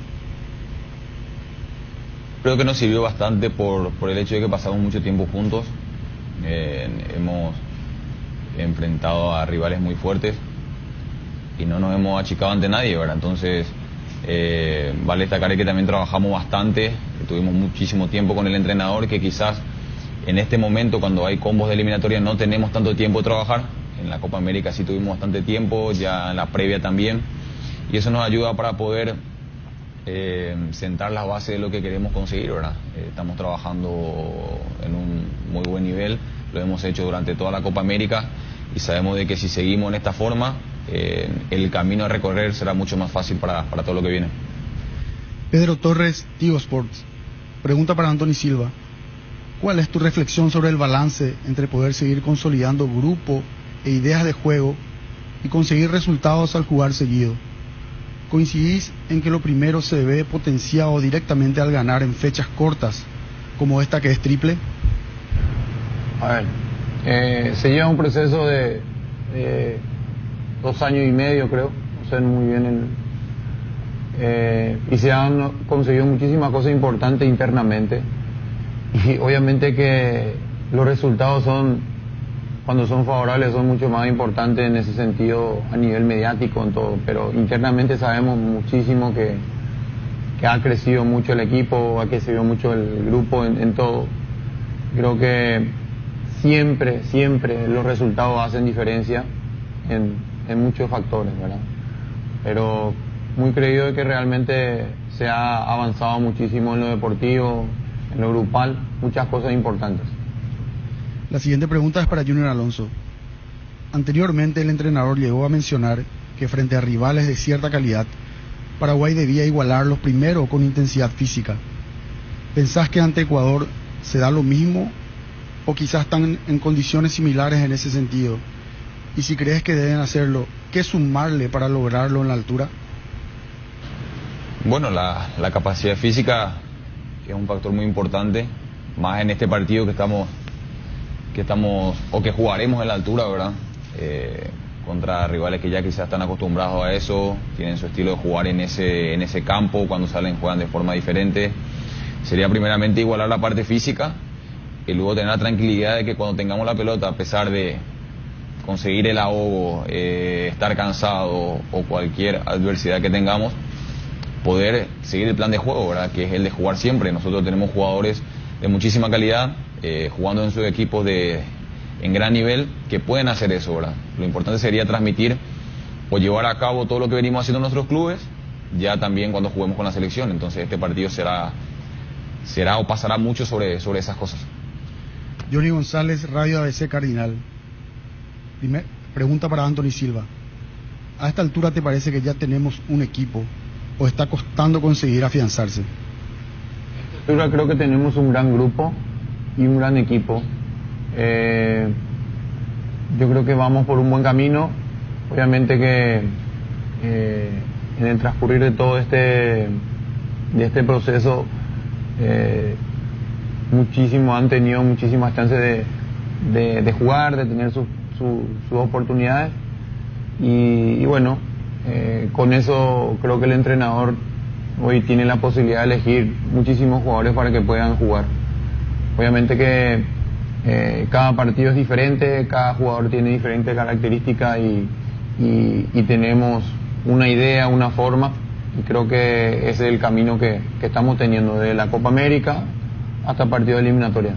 Creo que nos sirvió bastante por el hecho de que pasamos mucho tiempo juntos. Hemos enfrentado a rivales muy fuertes y no nos hemos achicado ante nadie, ¿verdad? Entonces vale destacar que también trabajamos bastante, que tuvimos muchísimo tiempo con el entrenador, que quizás en este momento cuando hay combos de eliminatoria no tenemos tanto tiempo de trabajar. En la Copa América sí tuvimos bastante tiempo, ya en la previa también, y eso nos ayuda para poder sentar las bases de lo que queremos conseguir, ¿verdad? Estamos trabajando en un muy buen nivel, lo hemos hecho durante toda la Copa América y sabemos de que si seguimos en esta forma el camino a recorrer será mucho más fácil para todo lo que viene. Pedro Torres, Tigo Sports. Pregunta para Anthony Silva. ¿Cuál es tu reflexión sobre el balance entre poder seguir consolidando grupo e ideas de juego y conseguir resultados al jugar seguido? ¿Coincidís en que lo primero se ve potenciado directamente al ganar en fechas cortas, como esta que es triple? A ver, se lleva un proceso de 2 años y medio, creo, no sé muy bien, y se han conseguido muchísimas cosas importantes internamente, y obviamente que los resultados cuando son favorables son mucho más importantes en ese sentido a nivel mediático en todo, pero internamente sabemos muchísimo que ha crecido mucho el equipo, ha crecido mucho el grupo en todo. Creo que siempre los resultados hacen diferencia en muchos factores, ¿verdad? Pero muy creído de que realmente se ha avanzado muchísimo en lo deportivo, en lo grupal, muchas cosas importantes. La siguiente pregunta es para Junior Alonso. Anteriormente el entrenador llegó a mencionar que frente a rivales de cierta calidad, Paraguay debía igualarlos primero con intensidad física. ¿Pensás que ante Ecuador se da lo mismo o quizás están en condiciones similares en ese sentido? Y si crees que deben hacerlo, ¿qué sumarle para lograrlo en la altura? Bueno, la capacidad física es un factor muy importante, más en este partido que estamos o que jugaremos en la altura, ¿verdad? Contra rivales que ya quizás están acostumbrados a eso, tienen su estilo de jugar en ese campo, cuando salen juegan de forma diferente. Sería primeramente igualar la parte física y luego tener la tranquilidad de que cuando tengamos la pelota, a pesar de conseguir el ahogo, estar cansado o cualquier adversidad que tengamos, poder seguir el plan de juego, ¿verdad? Que es el de jugar siempre. Nosotros tenemos jugadores de muchísima calidad, jugando en sus equipos en gran nivel, que pueden hacer eso, ¿verdad? Lo importante sería transmitir o llevar a cabo todo lo que venimos haciendo en nuestros clubes, ya también cuando juguemos con la selección. Entonces este partido será o pasará mucho sobre esas cosas. Johnny González, Radio ABC Cardinal. Pregunta para Anthony Silva. ¿A esta altura te parece que ya tenemos un equipo o está costando conseguir afianzarse? A esta altura creo que tenemos un gran grupo y un gran equipo. Yo creo que vamos por un buen camino. Obviamente que en el transcurrir de todo este proceso han tenido muchísimas chances de jugar, de tener sus oportunidades y bueno, con eso creo que el entrenador hoy tiene la posibilidad de elegir muchísimos jugadores para que puedan jugar. Obviamente que cada partido es diferente, cada jugador tiene diferentes características y tenemos una idea, una forma, y creo que ese es el camino que estamos teniendo desde la Copa América hasta el partido de eliminatoria.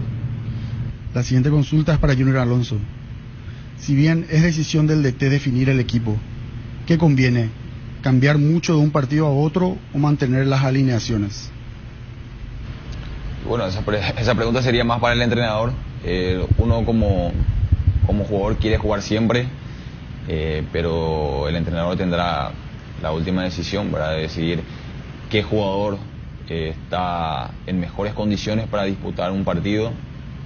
La siguiente consulta es para Junior Alonso. Si bien es decisión del DT definir el equipo, ¿qué conviene? ¿Cambiar mucho de un partido a otro o mantener las alineaciones? Bueno, esa pregunta sería más para el entrenador. Uno como jugador quiere jugar siempre, pero el entrenador tendrá la última decisión para decidir qué jugador está en mejores condiciones para disputar un partido,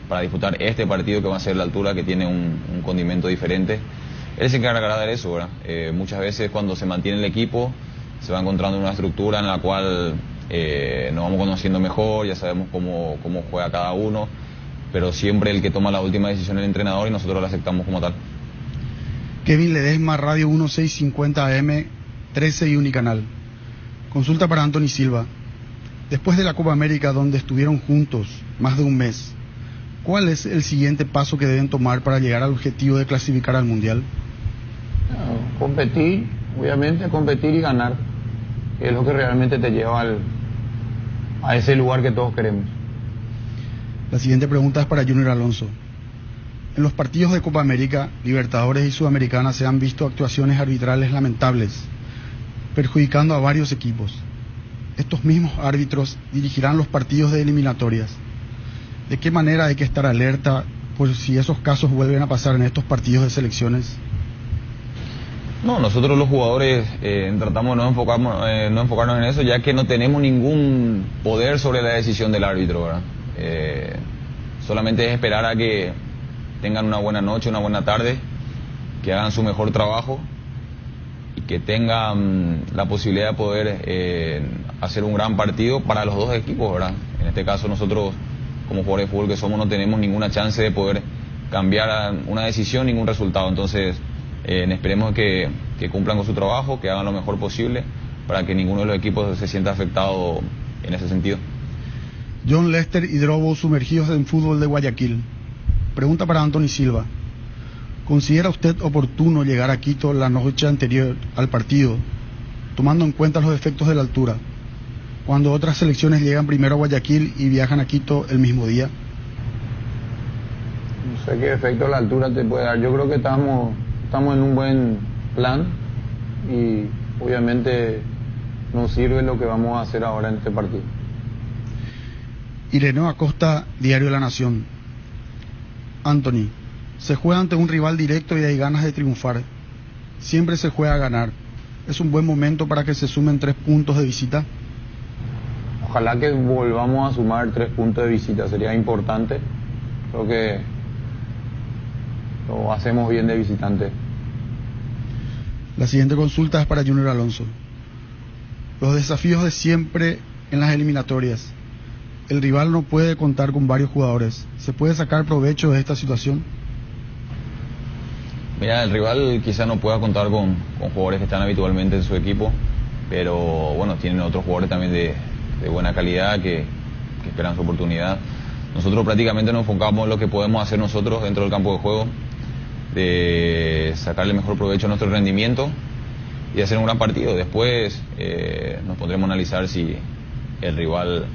para disputar este partido que va a ser la altura, que tiene un condimento diferente. Él se encargará de eso, ¿verdad? Muchas veces cuando se mantiene el equipo se va encontrando una estructura en la cual nos vamos conociendo mejor, ya sabemos cómo juega cada uno, pero siempre el que toma la última decisión es el entrenador y nosotros la aceptamos como tal. Kevin Ledesma, Radio 1650 AM, 13 y Unicanal. Consulta para Anthony Silva. Después de la Copa América, donde estuvieron juntos más de un mes, ¿cuál es el siguiente paso que deben tomar para llegar al objetivo de clasificar al Mundial? Competir, obviamente competir y ganar, que es lo que realmente te lleva a ese lugar que todos queremos. La siguiente pregunta es para Junior Alonso. En los partidos de Copa América, Libertadores y Sudamericana se han visto actuaciones arbitrales lamentables, perjudicando a varios equipos. Estos mismos árbitros dirigirán los partidos de eliminatorias. ¿De qué manera hay que estar alerta por si esos casos vuelven a pasar en estos partidos de selecciones? No, nosotros los jugadores tratamos de no enfocarnos en eso, ya que no tenemos ningún poder sobre la decisión del árbitro, ¿verdad? Solamente es esperar a que tengan una buena noche, una buena tarde, que hagan su mejor trabajo y que tengan la posibilidad de poder hacer un gran partido para los dos equipos, ¿verdad? En este caso nosotros, como jugadores de fútbol que somos, no tenemos ninguna chance de poder cambiar una decisión, ningún resultado. Entonces esperemos que cumplan con su trabajo, que hagan lo mejor posible para que ninguno de los equipos se sienta afectado en ese sentido. John Lester y Drobo, sumergidos en fútbol de Guayaquil. Pregunta para Anthony Silva. ¿Considera usted oportuno llegar a Quito la noche anterior al partido, tomando en cuenta los efectos de la altura, cuando otras selecciones llegan primero a Guayaquil y viajan a Quito el mismo día? No sé qué efecto la altura te puede dar. Yo creo que estamos en un buen plan y obviamente nos sirve lo que vamos a hacer ahora en este partido. Ireneo Acosta, Diario de la Nación. Anthony, se juega ante un rival directo y hay ganas de triunfar. Siempre se juega a ganar. ¿Es un buen momento para que se sumen 3 puntos de visita? Ojalá que volvamos a sumar 3 puntos de visita, sería importante. Creo que lo hacemos bien de visitante. La siguiente consulta es para Junior Alonso. Los desafíos de siempre en las eliminatorias. El rival no puede contar con varios jugadores. ¿Se puede sacar provecho de esta situación? Mira, el rival quizá no pueda contar con jugadores que están habitualmente en su equipo, pero bueno, tienen otros jugadores también de buena calidad que esperan su oportunidad. Nosotros prácticamente nos enfocamos en lo que podemos hacer nosotros dentro del campo de juego, de sacarle mejor provecho a nuestro rendimiento y de hacer un gran partido. Después nos pondremos a analizar si el rival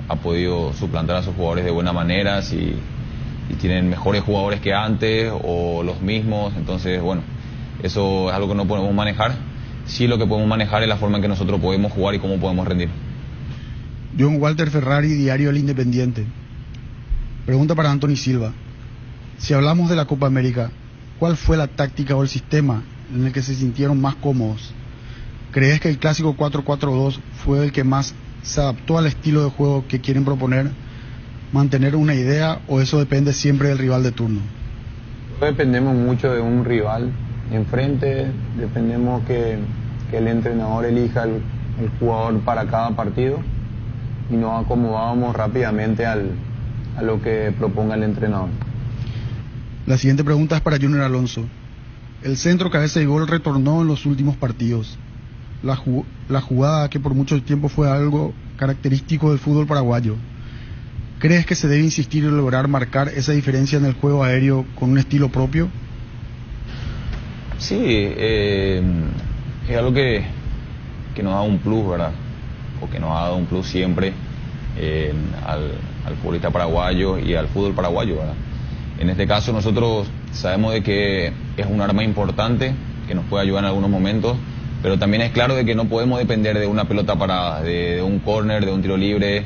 ha podido suplantar a sus jugadores de buena manera, si tienen mejores jugadores que antes o los mismos. Entonces, bueno, eso es algo que no podemos manejar. Sí, lo que podemos manejar es la forma en que nosotros podemos jugar y cómo podemos rendir. John Walter Ferrari, Diario El Independiente. Pregunta para Anthony Silva. Si hablamos de la Copa América, ¿cuál fue la táctica o el sistema en el que se sintieron más cómodos? ¿Crees que el clásico 4-4-2 fue el que más se adaptó al estilo de juego que quieren proponer? ¿Mantener una idea o eso depende siempre del rival de turno? Dependemos mucho de un rival enfrente, dependemos que el entrenador elija el jugador para cada partido y nos acomodamos rápidamente a lo que proponga el entrenador. La siguiente pregunta es para Junior Alonso. El centro cabeza y gol retornó en los últimos partidos. La jugada que por mucho tiempo fue algo característico del fútbol paraguayo. ¿Crees que se debe insistir en lograr marcar esa diferencia en el juego aéreo con un estilo propio? Sí, es algo que nos da un plus, ¿verdad? O que nos ha dado un plus siempre al futbolista paraguayo y al fútbol paraguayo, ¿verdad? En este caso nosotros sabemos de que es un arma importante, que nos puede ayudar en algunos momentos, pero también es claro de que no podemos depender de una pelota parada, de un córner, de un tiro libre,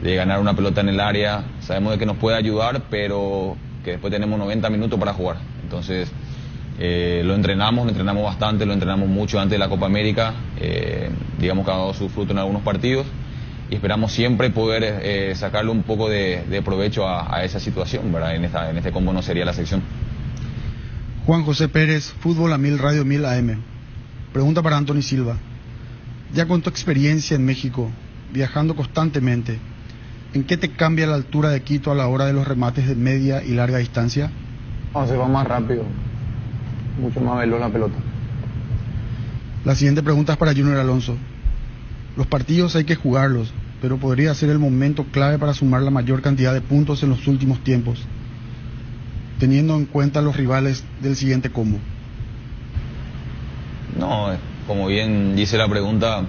de ganar una pelota en el área. Sabemos de que nos puede ayudar, pero que después tenemos 90 minutos para jugar. Entonces, lo entrenamos bastante, lo entrenamos mucho antes de la Copa América, digamos que ha dado su fruto en algunos partidos y esperamos siempre poder sacarle un poco de provecho a esa situación, ¿verdad? En este combo no sería la sección. Juan José Pérez, Fútbol a 1000, Radio 1000 AM. Pregunta para Anthony Silva. Ya con tu experiencia en México, viajando constantemente, ¿en qué te cambia la altura de Quito a la hora de los remates de media y larga distancia? No, se va más rápido, mucho más veloz la pelota. La siguiente pregunta es para Junior Alonso. Los partidos hay que jugarlos, pero podría ser el momento clave para sumar la mayor cantidad de puntos en los últimos tiempos, teniendo en cuenta los rivales del siguiente combo. No, como bien dice la pregunta,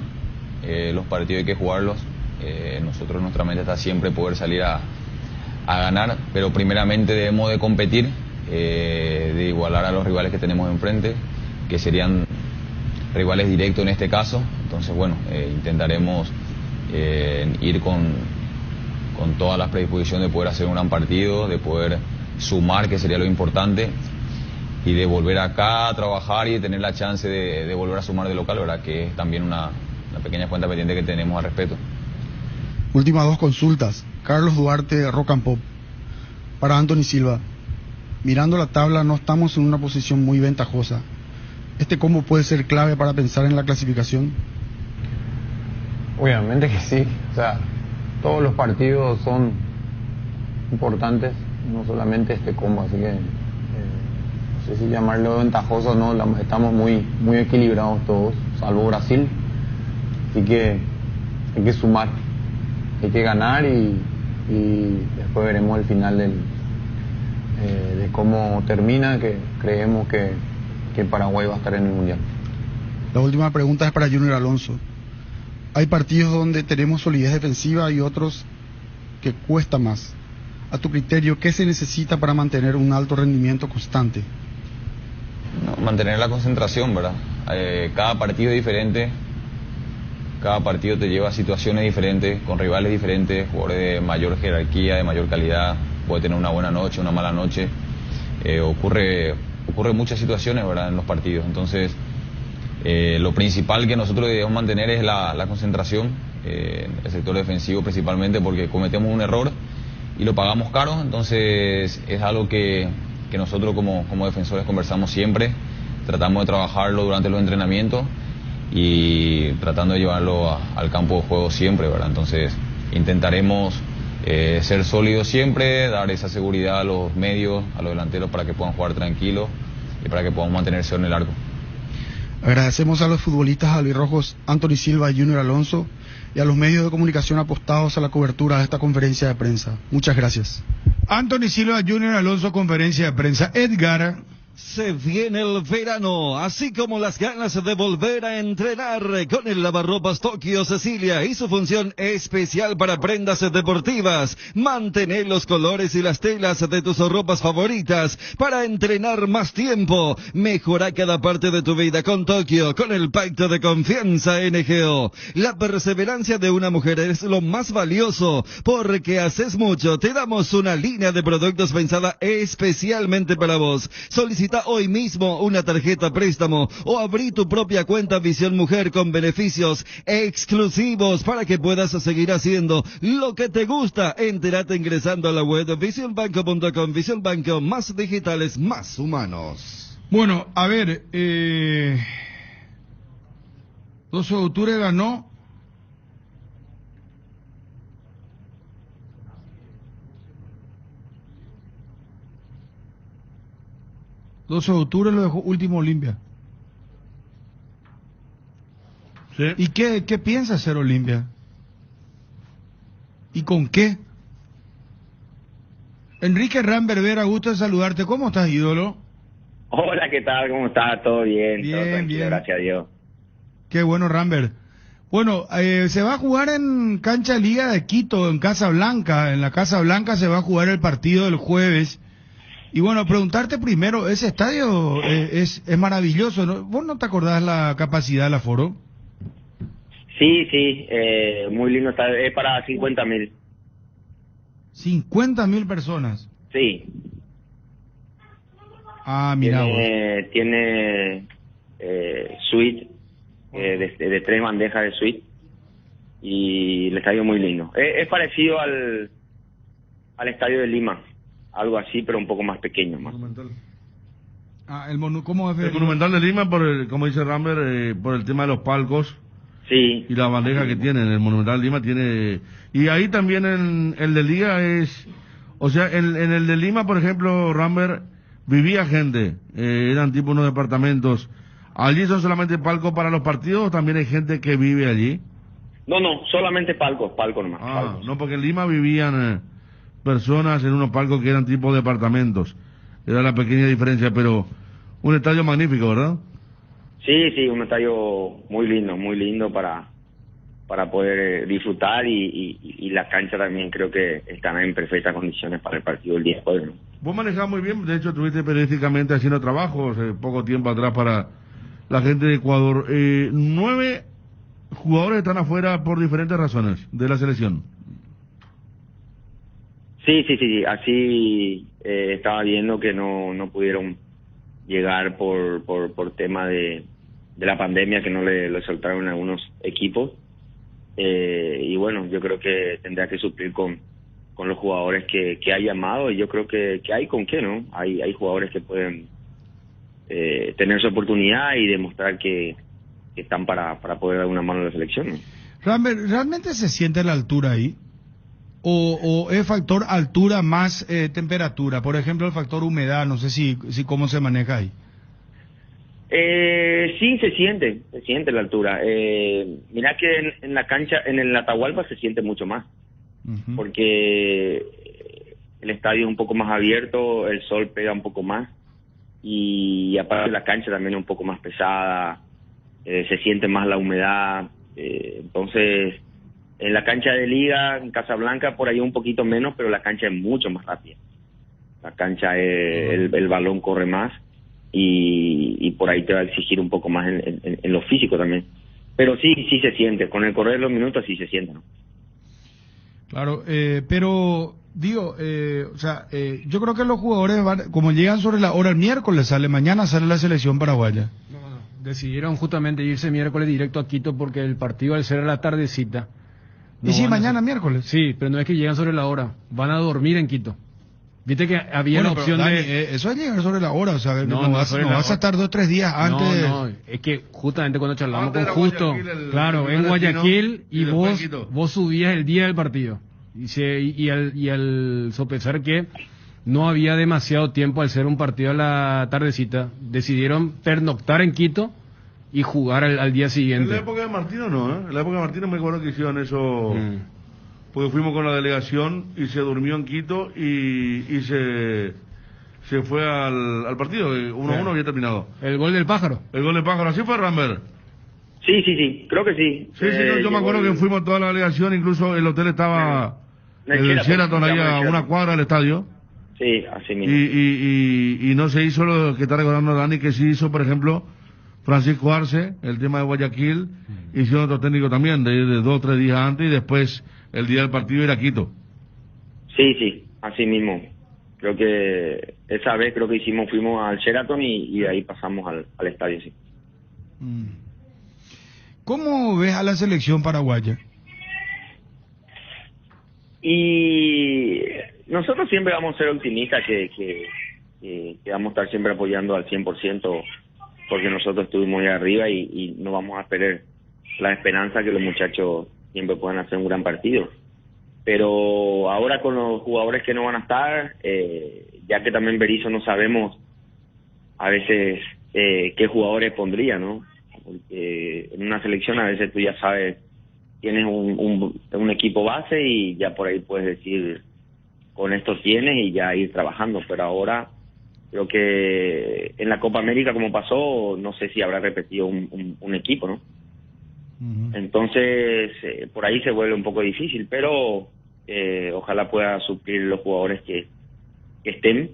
los partidos hay que jugarlos. Nosotros, nuestra mente está siempre poder salir a ganar, pero primeramente debemos de competir, de igualar a los rivales que tenemos enfrente, que serían rivales directos en este caso. Entonces, bueno, intentaremos ir con todas las predisposiciones de poder hacer un gran partido, de poder sumar, que sería lo importante, y de volver acá a trabajar y de tener la chance de volver a sumar de local, ¿verdad? Que es también una pequeña cuenta pendiente que tenemos al respecto. Últimas 2 consultas. Carlos Duarte, Rock and Pop. Para Anthony Silva. Mirando la tabla, no estamos en una posición muy ventajosa. ¿Este combo puede ser clave para pensar en la clasificación? Obviamente que sí. O sea, todos los partidos son importantes, no solamente este combo, así que no sé si llamarlo ventajoso o no, estamos muy equilibrados todos, salvo Brasil. Así que hay que sumar, hay que ganar y después veremos el final de cómo termina, que creemos que Paraguay va a estar en el Mundial. La última pregunta es para Junior Alonso. Hay partidos donde tenemos solidez defensiva y otros que cuesta más. A tu criterio, ¿qué se necesita para mantener un alto rendimiento constante? No, mantener la concentración, ¿verdad? Cada partido es diferente. cada partido te lleva a situaciones diferentes, con rivales diferentes, jugadores de mayor jerarquía, de mayor calidad, puede tener una buena noche, una mala noche, ocurre muchas situaciones, ¿verdad?, en los partidos. Entonces lo principal que nosotros debemos mantener es la concentración, el sector defensivo principalmente, porque cometemos un error y lo pagamos caro. Entonces es algo que nosotros como defensores conversamos siempre, tratamos de trabajarlo durante los entrenamientos y tratando de llevarlo al campo de juego siempre, ¿verdad? Entonces intentaremos ser sólidos siempre, dar esa seguridad a los medios, a los delanteros, para que puedan jugar tranquilos y para que podamos mantenerse en el arco. Agradecemos a los futbolistas albirrojos Anthony Silva y Junior Alonso y a los medios de comunicación apostados a la cobertura de esta conferencia de prensa. Muchas gracias. Anthony Silva, Junior Alonso, conferencia de prensa. Edgar. Se viene el verano, así como las ganas de volver a entrenar con el lavarropas Tokio Cecilia y su función especial para prendas deportivas. Mantén los colores y las telas de tus ropas favoritas para entrenar más tiempo. Mejora cada parte de tu vida con Tokio, con el pacto de confianza NGO. La perseverancia de una mujer es lo más valioso, porque haces mucho. Te damos una línea de productos pensada especialmente para vos. Solicita hoy mismo una tarjeta préstamo o abrí tu propia cuenta Visión Mujer con beneficios exclusivos para que puedas seguir haciendo lo que te gusta. Entérate ingresando a la web visionbanco.com. Visión Banco, más digitales, más humanos. Bueno, a ver, 12 de octubre ganó de octubre lo dejó último Olimpia. ¿Sí? ¿Y qué piensa hacer Olimpia? ¿Y con qué? Enrique Rambervera, gusto de saludarte. ¿Cómo estás, ídolo? Hola, ¿qué tal? ¿Cómo estás? ¿Todo bien? Bien, todo tranquilo, bien. Gracias a Dios. Qué bueno, Ramber. Bueno, se va a jugar en cancha Liga de Quito, en Casa Blanca. En la Casa Blanca se va a jugar el partido del jueves. Y bueno, preguntarte primero, ese estadio es maravilloso, ¿no? ¿Vos no te acordás la capacidad del aforo? Sí, muy lindo estadio. Es para 50.000. 50.000 personas. Sí. Ah, mira. Tiene suite, de 3 bandejas de suite. Y el estadio muy lindo. Es parecido al estadio de Lima. Algo así, pero un poco más pequeño. Monumental. Ah, ¿cómo es? El Monumental de Lima, como dice Ramber, por el tema de los palcos. Sí. Y la bandeja que tienen. El Monumental de Lima tiene... Y ahí también el de Liga es... O sea, en el de Lima, por ejemplo, Ramber, vivía gente. Eran tipo unos departamentos. ¿Allí son solamente palcos para los partidos o también hay gente que vive allí? No, solamente palcos nomás. Palcos. No, porque en Lima vivían... personas en unos palcos que eran tipo departamentos. Era la pequeña diferencia, pero un estadio magnífico, ¿verdad? Sí, un estadio muy lindo para poder disfrutar y la cancha también creo que están en perfectas condiciones para el partido del día de hoy, ¿no? Vos manejás muy bien, de hecho estuviste periodísticamente haciendo trabajos poco tiempo atrás para la gente de Ecuador. 9 jugadores están afuera por diferentes razones de la selección. Sí, así estaba viendo que no pudieron llegar por tema de la pandemia, que no le soltaron a algunos equipos, y bueno, yo creo que tendrá que suplir con los jugadores que ha llamado, y yo creo que hay con qué, ¿no? Hay jugadores que pueden tener su oportunidad y demostrar que están para poder dar una mano a la selección, ¿no? ¿Realmente se siente la altura ahí? ¿O es factor altura más temperatura? Por ejemplo, el factor humedad, no sé si cómo se maneja ahí. Sí, se siente la altura. Mirá que en la cancha, en el Atahualpa se siente mucho más. Uh-huh. Porque el estadio es un poco más abierto, el sol pega un poco más. Y aparte la cancha también es un poco más pesada, se siente más la humedad. Entonces... En la cancha de Liga, en Casablanca, por ahí un poquito menos, pero la cancha es mucho más rápida. La cancha, el balón corre más y por ahí te va a exigir un poco más en lo físico también. Pero sí se siente, con el correr de los minutos sí se siente, ¿no? Claro, pero digo, yo creo que los jugadores van, como llegan sobre la hora el miércoles, mañana sale la selección paraguaya. No. Decidieron justamente irse miércoles directo a Quito porque el partido al ser a la tardecita. ¿Y si mañana miércoles? Sí, pero no es que llegan sobre la hora, van a dormir en Quito. Viste que había la opción Dani, de... eso es llegar sobre la hora, o sea, no vas a estar 2 o 3 días antes. No, es que justamente cuando charlamos Antes con Justo, el en Guayaquil, y Quito. vos subías el día del partido. Y al sopesar que no había demasiado tiempo al ser un partido a la tardecita, decidieron pernoctar en Quito y jugar al día siguiente. En la época de Martino no, En la época de Martino me acuerdo que hicieron eso... Porque fuimos con la delegación y se durmió en Quito y se fue al partido. 1-1 había terminado. El gol del pájaro. Así fue, Rambert. Sí, creo que sí. Sí, yo me acuerdo que fuimos toda la delegación, incluso el hotel estaba en el Sheraton, ahí a una cuadra del estadio. Sí, así mismo. Y no se hizo lo que está recordando Dani, que sí hizo, por ejemplo, Francisco Arce, el tema de Guayaquil, hicieron otro técnico también, de 2 o 3 días antes, y después el día del partido era Quito. Sí, así mismo. Creo que esa vez fuimos al Sheraton y de ahí pasamos al estadio, sí. ¿Cómo ves a la selección paraguaya? Y nosotros siempre vamos a ser optimistas que vamos a estar siempre apoyando al 100%, porque nosotros estuvimos ahí arriba y no vamos a perder la esperanza que los muchachos siempre puedan hacer un gran partido. Pero ahora con los jugadores que no van a estar, ya que también Berizzo no sabemos a veces qué jugadores pondría, ¿no? Porque en una selección a veces tú ya sabes, tienes un equipo base y ya por ahí puedes decir, con esto tienes y ya ir trabajando. Pero ahora creo que en la Copa América, como pasó, no sé si habrá repetido un equipo, ¿no? Entonces, por ahí se vuelve un poco difícil, pero ojalá pueda suplir los jugadores que estén,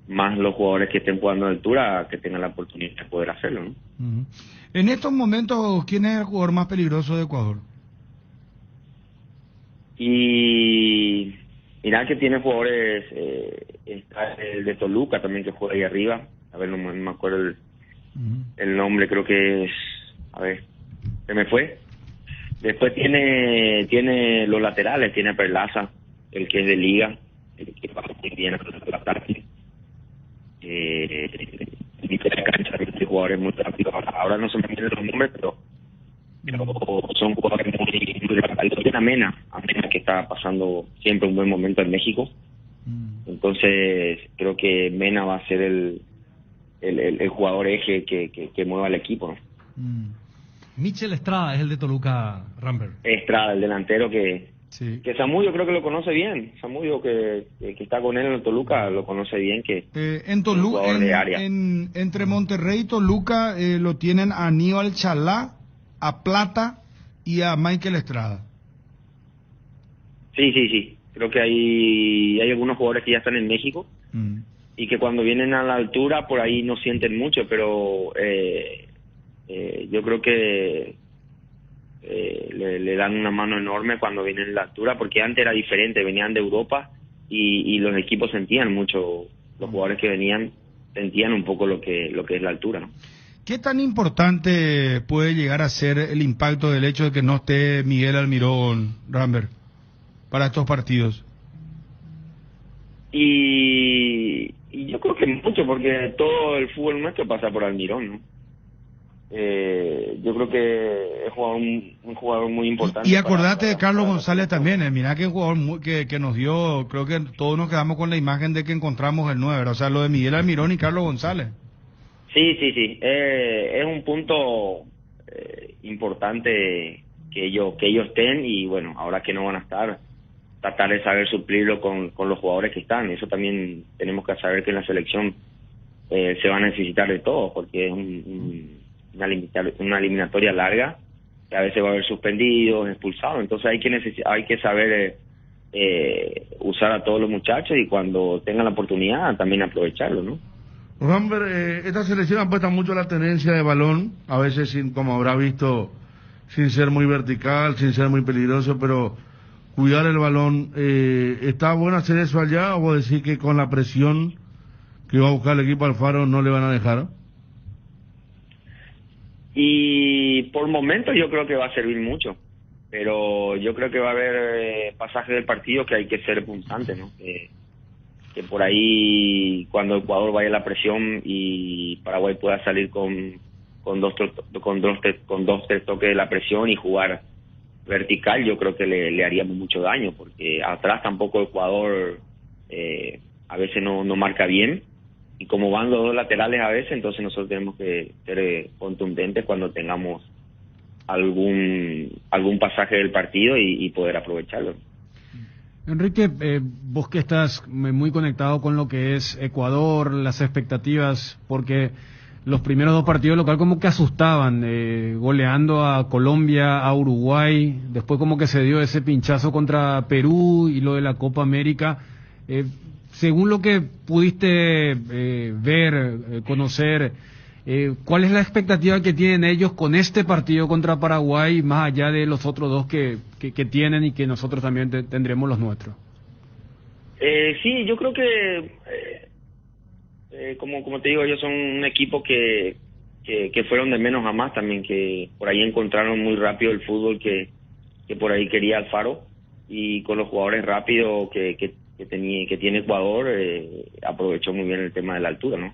más los jugadores que estén jugando a altura, que tengan la oportunidad de poder hacerlo, ¿no? En estos momentos, ¿quién es el jugador más peligroso de Ecuador? Y mirá que tiene jugadores, está el de Toluca también que juega ahí arriba, a ver, no me acuerdo el nombre, creo que es, a ver, se me fue. Después tiene los laterales, tiene a Perlaza, el que es de Liga, el que va muy bien a el ataque. La cancha de jugadores muy rápidos. Ahora no se me vienen los nombres, pero son jugadores muy rápidos. Tiene a Mena, que está pasando siempre un buen momento en México. Entonces creo que Mena va a ser el jugador eje que mueva al equipo, ¿no? Michel Estrada es el de Toluca, Rambert. Estrada, el delantero que Zamudio creo que lo conoce bien. Zamudio que está con él en el Toluca lo conoce bien, que en Toluca, entre Monterrey y Toluca lo tienen a Aníbal Chalá, a Plata y a Michael Estrada. Sí. Creo que hay algunos jugadores que ya están en México y que cuando vienen a la altura por ahí no sienten mucho, pero yo creo que le dan una mano enorme cuando vienen a la altura, porque antes era diferente, venían de Europa y los equipos sentían mucho, los jugadores que venían sentían un poco lo que es la altura, ¿no? ¿Qué tan importante puede llegar a ser el impacto del hecho de que no esté Miguel Almirón, Rambert, para estos partidos? Y yo creo que mucho, porque todo el fútbol nuestro pasa por Almirón, ¿no? Yo creo que es un jugador muy importante. Y acordate de Carlos González también, mirá que jugador que nos dio, creo que todos nos quedamos con la imagen de que encontramos el 9, o sea, lo de Miguel Almirón y Carlos González. Sí, es un punto importante que ellos estén, y bueno, ahora que no van a estar, tratar de saber suplirlo con los jugadores que están. Eso también tenemos que saber que en la selección se va a necesitar de todo, porque es una eliminatoria larga, que a veces va a haber suspendidos, expulsados, entonces hay que saber usar a todos los muchachos, y cuando tengan la oportunidad también aprovecharlo, ¿no? Rambert, esta selección apuesta mucho a la tenencia de balón, a veces como habrá visto sin ser muy vertical, sin ser muy peligroso, pero cuidar el balón. ¿Está bueno hacer eso allá o decir que con la presión que va a buscar el equipo Alfaro no le van a dejar? Y por momentos yo creo que va a servir mucho, pero yo creo que va a haber pasajes del partido que hay que ser punzantes, ¿no? Que por ahí cuando Ecuador vaya a la presión y Paraguay pueda salir con dos tres toques de la presión y jugar vertical, yo creo que le haríamos mucho daño, porque atrás tampoco Ecuador a veces no marca bien, y como van los dos laterales a veces, entonces nosotros tenemos que ser contundentes cuando tengamos algún pasaje del partido y poder aprovecharlo. Enrique, vos que estás muy conectado con lo que es Ecuador, las expectativas, porque los primeros dos partidos local como que asustaban, goleando a Colombia, a Uruguay, después como que se dio ese pinchazo contra Perú y lo de la Copa América. Según lo que pudiste ver, conocer, ¿cuál es la expectativa que tienen ellos con este partido contra Paraguay, más allá de los otros dos que tienen y que nosotros también tendremos los nuestros? Sí, yo creo que, como te digo, ellos son un equipo que fueron de menos a más también, que por ahí encontraron muy rápido el fútbol que por ahí quería Alfaro, y con los jugadores rápidos que tiene Ecuador, aprovechó muy bien el tema de la altura, ¿no?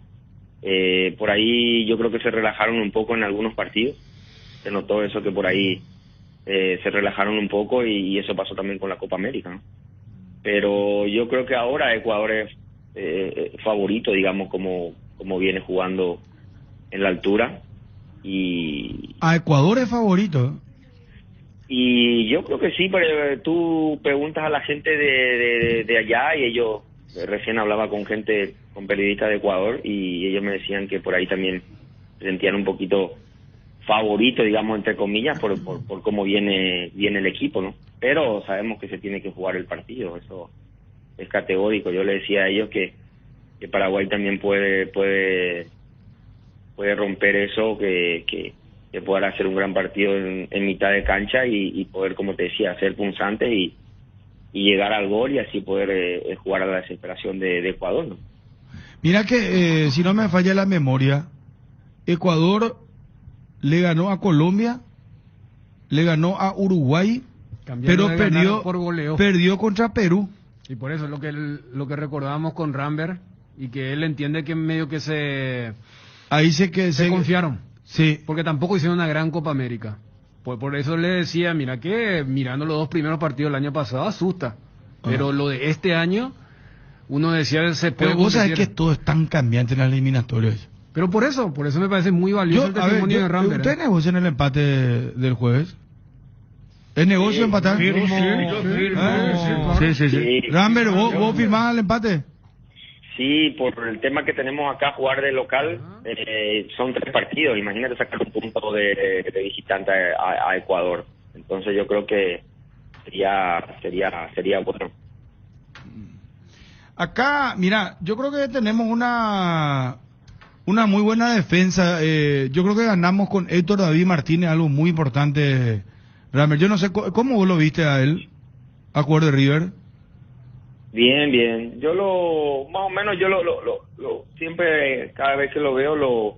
Por ahí yo creo que se relajaron un poco en algunos partidos, se notó eso, que por ahí se relajaron un poco, y eso pasó también con la Copa América, ¿no? Pero yo creo que ahora Ecuador es favorito, digamos, como viene jugando en la altura, y Ecuador es favorito. Y yo creo que sí, pero tú preguntas a la gente de allá, y ellos, recién hablaba con periodistas de Ecuador, y ellos me decían que por ahí también se sentían un poquito favorito, digamos, entre comillas, por cómo viene el equipo, ¿no? Pero sabemos que se tiene que jugar el partido, eso es categórico. Yo le decía a ellos que Paraguay también puede romper eso, que pueda hacer un gran partido en mitad de cancha y poder, como te decía, ser punzante y llegar al gol, y así poder jugar a la desesperación de Ecuador, ¿no? Mira que, si no me falla la memoria, Ecuador le ganó a Colombia, le ganó a Uruguay, pero perdió contra Perú. Y por eso es lo que recordábamos con Rambert, y que él entiende que medio que se confiaron. Sí. Porque tampoco hicieron una gran Copa América. Por eso le decía, mira que mirando los dos primeros partidos del año pasado asusta. Pero lo de este año, uno decía, se puede. Pero vos sabés que todo es tan cambiante en las eliminatorias. Pero por eso me parece muy valioso el testimonio de Rambert. ¿Ustedes negocian el empate del jueves? ¿Es negocio empatar? Sí. Rambert, ¿vos firmás el empate? Sí, por el tema que tenemos acá, jugar de local, son 3 partidos. Imagínate sacar un punto de visitante a Ecuador. Entonces yo creo que sería bueno. Acá, mira, yo creo que tenemos una muy buena defensa. Yo creo que ganamos con Héctor David Martínez, algo muy importante, Rambert. Yo no sé, ¿cómo vos lo viste a él, a jugador de River? Bien. Yo más o menos siempre, cada vez que lo veo, lo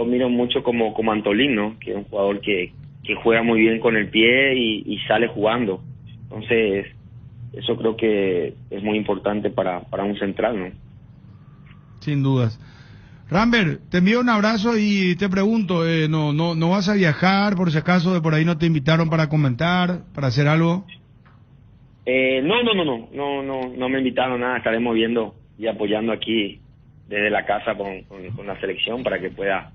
miro mucho como Antolín, ¿no? Que es un jugador que juega muy bien con el pie y sale jugando. Entonces, eso creo que es muy importante para un central, ¿no? Sin dudas. Rambert, te envío un abrazo y te pregunto, ¿no vas a viajar por si acaso de por ahí no te invitaron para comentar, para hacer algo? No me invitaron nada. Estaremos viendo y apoyando aquí desde la casa con la selección para que pueda,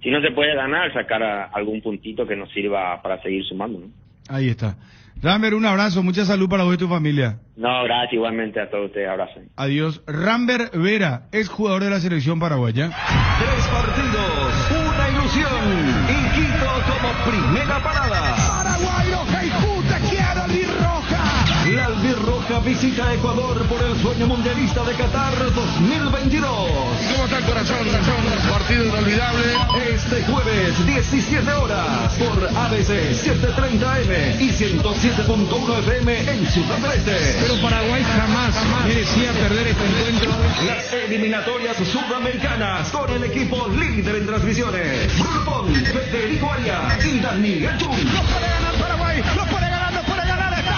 si no se puede ganar, sacar algún puntito que nos sirva para seguir sumando, ¿no? Ahí está. Rambert, un abrazo, mucha salud para vos y tu familia. No, gracias, igualmente a todos ustedes, abrazo. Adiós. Rambert Vera, ex jugador de la selección paraguaya. 3 partidos, una ilusión, y Quito como primera parada. Paraguay, roja y justa, quiero albirroja. La albirroja visita a Ecuador por el sueño mundialista de Qatar 2022. ¿Cómo está el corazón? Partido inolvidable. Este jueves, 17 horas, por ABC 730M y 107.1 FM en Ciudad del Este. Pero Paraguay jamás merecía perder este encuentro. Las eliminatorias sudamericanas con el equipo líder en transmisiones. Grupón, Federico Arias y Daniel Chun. ¡No puede ganar Paraguay! ¡No puede ganar! ¡No puede ganar! ¡Está!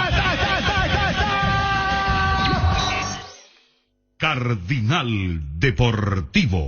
Cardinal Deportivo.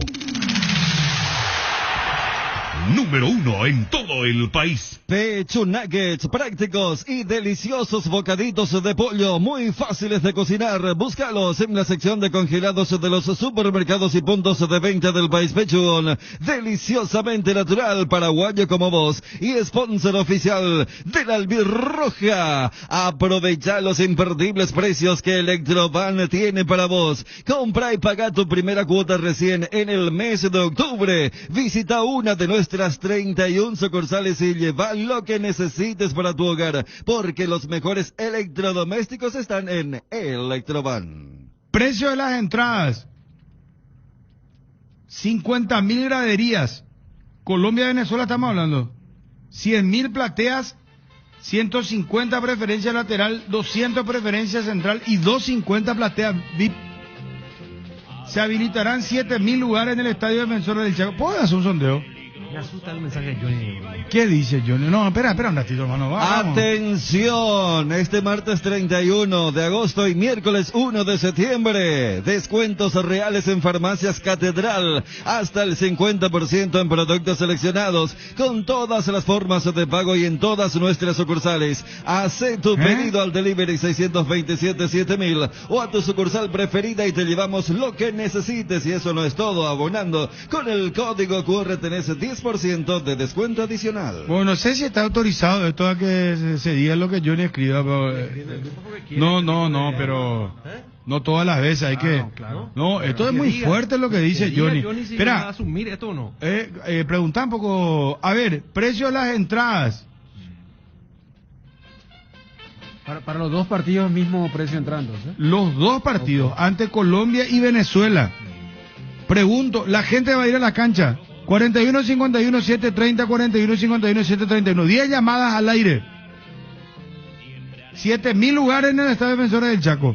Número 1 en todo el país. Pecho nuggets prácticos y deliciosos bocaditos de pollo muy fáciles de cocinar. Búscalos en la sección de congelados de los supermercados y puntos de venta del país. Pechón, deliciosamente natural, paraguayo como vos y sponsor oficial de la Albirroja. Aprovecha los imperdibles precios que Electroban tiene para vos. Compra y paga tu primera cuota recién en el mes de octubre. Visita una de nuestras 31 sucursales y lleva lo que necesites para tu hogar, porque los mejores electrodomésticos están en Electroban. Precio de las entradas: 50.000 graderías. Colombia, Venezuela estamos hablando. 100.000 plateas, 150 preferencia lateral, 200 preferencia central y 250 plateas VIP. Se habilitarán 7.000 lugares en el Estadio Defensores del Chaco. ¿Puedo hacer un sondeo? Me asusta el mensaje de Johnny. ¿Qué dice Johnny? No, espera un ratito, hermano. Vamos. Atención, este martes 31 de agosto y miércoles 1 de septiembre, descuentos reales en Farmacias Catedral, hasta el 50% en productos seleccionados, con todas las formas de pago y en todas nuestras sucursales. Haz tu pedido al delivery 627-7000 o a tu sucursal preferida y te llevamos lo que necesites. Y eso no es todo, abonando con el código QR tenés 10% de descuento adicional. Bueno, no sé si está autorizado esto a que se diga lo que Johnny escriba, pero... No, pero... No todas las veces, hay que... No, esto es muy fuerte lo que dice Johnny. Espera. ¿Va a asumir esto o no? Pregunta un poco... A ver, precio de las entradas. Para los dos partidos mismo precio entrando, ¿sí? Los dos partidos, ante Colombia y Venezuela. Pregunto, ¿la gente va a ir a la cancha? 41-51-730, 41-51-731. 10 llamadas al aire. 7.000 lugares en el Estadio Defensores del Chaco.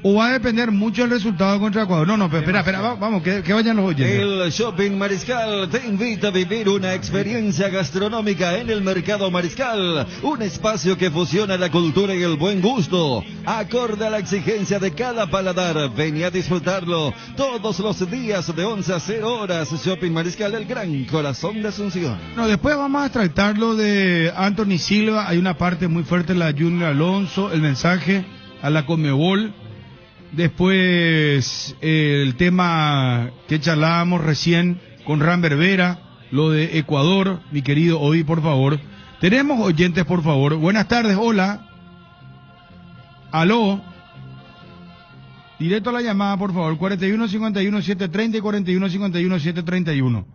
¿O va a depender mucho el resultado contra Ecuador? No, pero espera, vamos, que vayan los oyentes. El Shopping Mariscal te invita a vivir una experiencia gastronómica en el Mercado Mariscal. Un espacio que fusiona la cultura y el buen gusto, acorde a la exigencia de cada paladar. Ven a disfrutarlo todos los días de 11 a 0 horas. Shopping Mariscal, el gran corazón de Asunción. No, después vamos a tratarlo de Anthony Silva. Hay una parte muy fuerte, la Junior Alonso, el mensaje a la Conmebol. Después el tema que charlábamos recién con Rambert Vera, lo de Ecuador, mi querido Ovi, por favor. Tenemos oyentes, por favor. Buenas tardes, hola. Aló. Directo a la llamada, por favor. 41-51-730 y 41-51-731.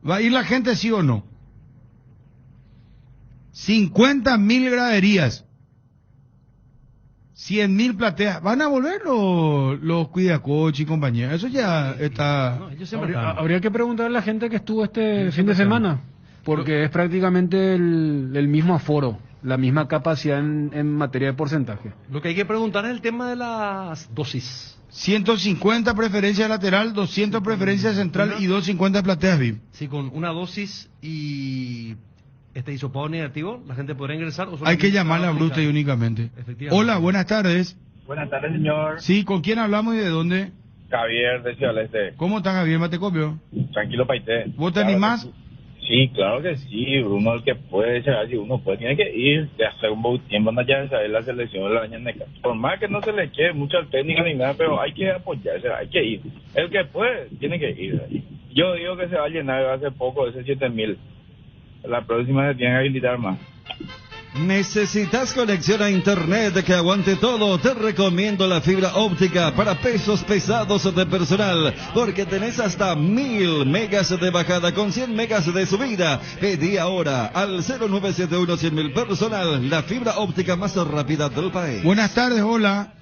¿Va a ir la gente, sí o no? 50.000 graderías. 100.000 plateas. ¿Van a volver los cuidacoches y compañía? Eso ya está... Habría que preguntar a la gente que estuvo este fin de semana, porque es prácticamente el mismo aforo, la misma capacidad en materia de porcentaje. Lo que hay que preguntar es el tema de las dosis. 150 preferencia lateral, 200 preferencia central y 250 plateas VIP. Sí, con una dosis y... hisopado negativo, la gente podrá ingresar. O hay que llamarle a Brusta y únicamente. Hola, buenas tardes. Buenas tardes, señor. Sí, ¿con quién hablamos y de dónde? Javier, de Ciudad del Este. ¿Cómo está, Javier? ¿Mate copio? Tranquilo, paité. ¿Vos te animás? Sí, claro que sí. Uno el que puede, si uno puede, tiene que ir. Ya hace un poco tiempo anda ya de la selección de la Bañaneca. Por más que no se le eche mucha técnica ni nada, pero hay que apoyarse, hay que ir. El que puede, tiene que ir. Yo digo que se va a llenar hace poco ese 7.000. La próxima se tiene que habilitar más. ¿Necesitas conexión a internet que aguante todo? Te recomiendo la fibra óptica para pesos pesados de personal, porque tenés hasta 1000 megas de bajada con 100 megas de subida. Pedí ahora al 0971 100.000 personal, la fibra óptica más rápida del país. Buenas tardes, hola.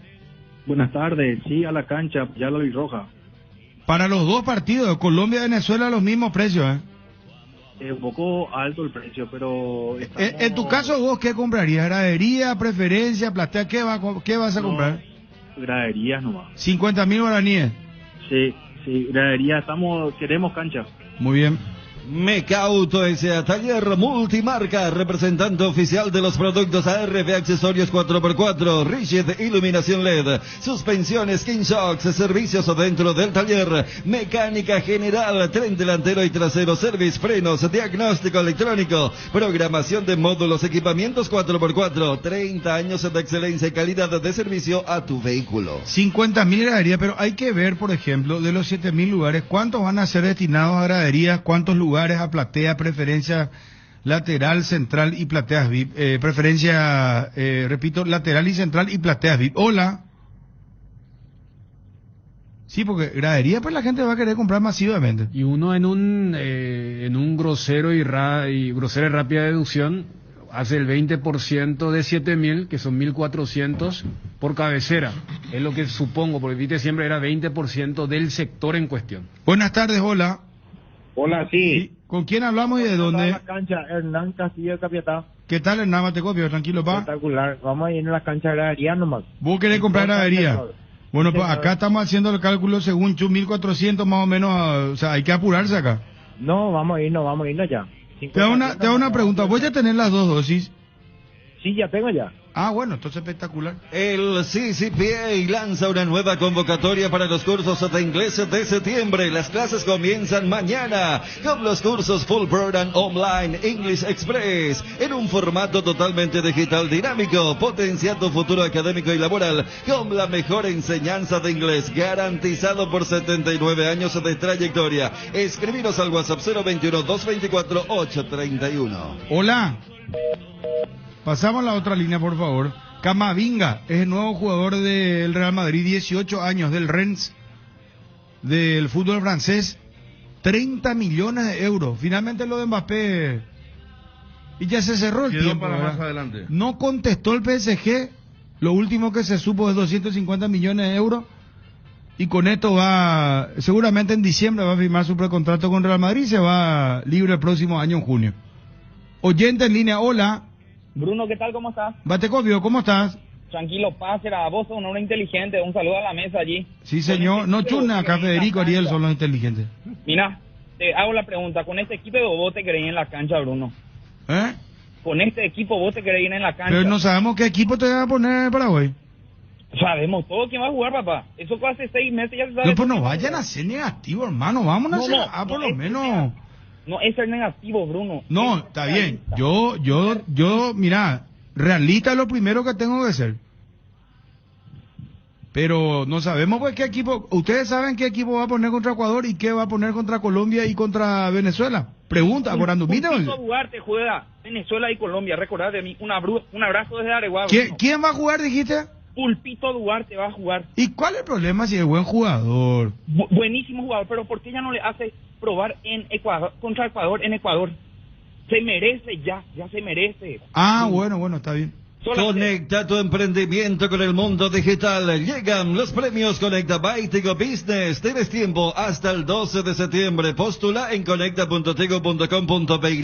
Buenas tardes, sí, a la cancha, ya la vi roja. Para los dos partidos, Colombia y Venezuela, los mismos precios, ¿eh? Un poco alto el precio, pero... En tu caso, ¿vos qué comprarías? ¿Gradería, preferencia, platea? ¿Qué vas a comprar? Graderías nomás. 50.000 guaraníes. Sí, gradería, queremos cancha. Muy bien. Mecauto S.A. Taller Multimarca, representante oficial de los productos ARB accesorios 4x4, Rigid iluminación LED, suspensiones King Shocks, servicios dentro del taller, mecánica general, tren delantero y trasero, service, frenos, diagnóstico electrónico, programación de módulos, equipamientos 4x4, 30 años de excelencia y calidad de servicio a tu vehículo. 50.000 graderías, pero hay que ver, por ejemplo, de los 7.000 lugares, ¿cuántos van a ser destinados a graderías? ¿Cuántos lugares a platea, preferencia lateral, central y plateas VIP? Preferencia, repito, lateral y central y plateas VIP. Hola. Sí, porque gradería pues la gente va a querer comprar masivamente. Y uno en un grosero y grosera y rápida deducción hace el 20% de 7.000, que son 1.400 por cabecera. Es lo que supongo, porque viste siempre era 20% del sector en cuestión. Buenas tardes, hola. Hola, sí. ¿Con quién hablamos y de dónde? La cancha, Hernán Castillo, Capiatá. ¿Qué tal, Hernán Matecopio? Tranquilo, pa. Espectacular. Vamos a ir a la cancha de gradería nomás. ¿Vos querés comprar gradería? Bueno, pues acá estamos haciendo el cálculo según 1.400 más o menos, o sea, hay que apurarse acá. No, vamos a irnos ya. Te hago una pregunta, ¿voy a tener las dos dosis? Sí, ya tengo ya. Ah, bueno, entonces espectacular. El CCPA lanza una nueva convocatoria para los cursos de inglés de septiembre. Las clases comienzan mañana con los cursos Full Program Online English Express en un formato totalmente digital dinámico. Potencia tu futuro académico y laboral con la mejor enseñanza de inglés garantizado por 79 años de trayectoria. Escribiros al WhatsApp 021-224-831. Hola. Pasamos a la otra línea, por favor. Camavinga es el nuevo jugador del Real Madrid, 18 años, del Rennes, del fútbol francés. 30 millones de euros. Finalmente lo de Mbappé. Y ya se cerró el tiempo. Para más adelante. No contestó el PSG. Lo último que se supo es 250 millones de euros. Y con esto va, seguramente en diciembre va a firmar su precontrato con Real Madrid y se va libre el próximo año en junio. Oyente en línea, hola. Bruno, ¿qué tal? ¿Cómo estás? Batecopio, ¿cómo estás? Tranquilo, pásera, vos sos un hombre inteligente, un saludo a la mesa allí. Sí, señor. No, chuna, acá Federico Ariel son los inteligentes. Mira, te hago la pregunta, ¿con este equipo vos te querés ir en la cancha, Bruno? ¿Eh? ¿Con este equipo vos te querés ir en la cancha? Pero no sabemos qué equipo te va a poner en Paraguay. Sabemos todo quién va a jugar, papá. Eso fue hace 6 meses, ya se sabe. No, pues no vayan a ser negativos, hermano. Vámonos a hacer por lo menos. No es ser negativo, Bruno. No, está bien. Yo, mira, realista es lo primero que tengo que ser. Pero no sabemos pues qué equipo. Ustedes saben qué equipo va a poner contra Ecuador y qué va a poner contra Colombia y contra Venezuela. Pregunta, por Andumino. Pulpito Duarte juega Venezuela y Colombia. Recordad de mí. Un abrazo desde Areguá. ¿Quién va a jugar, dijiste? Pulpito Duarte va a jugar. ¿Y cuál es el problema si es buen jugador? Buenísimo jugador, pero ¿por qué ya no le hace probar en Ecuador, contra Ecuador en Ecuador? Se merece ya se merece. Ah, bueno, está bien. Conecta tu emprendimiento con el mundo digital. Llegan los premios Conecta by Tigo Business. Tienes tiempo hasta el 12 de septiembre. Postula en conecta.tigo.com.py.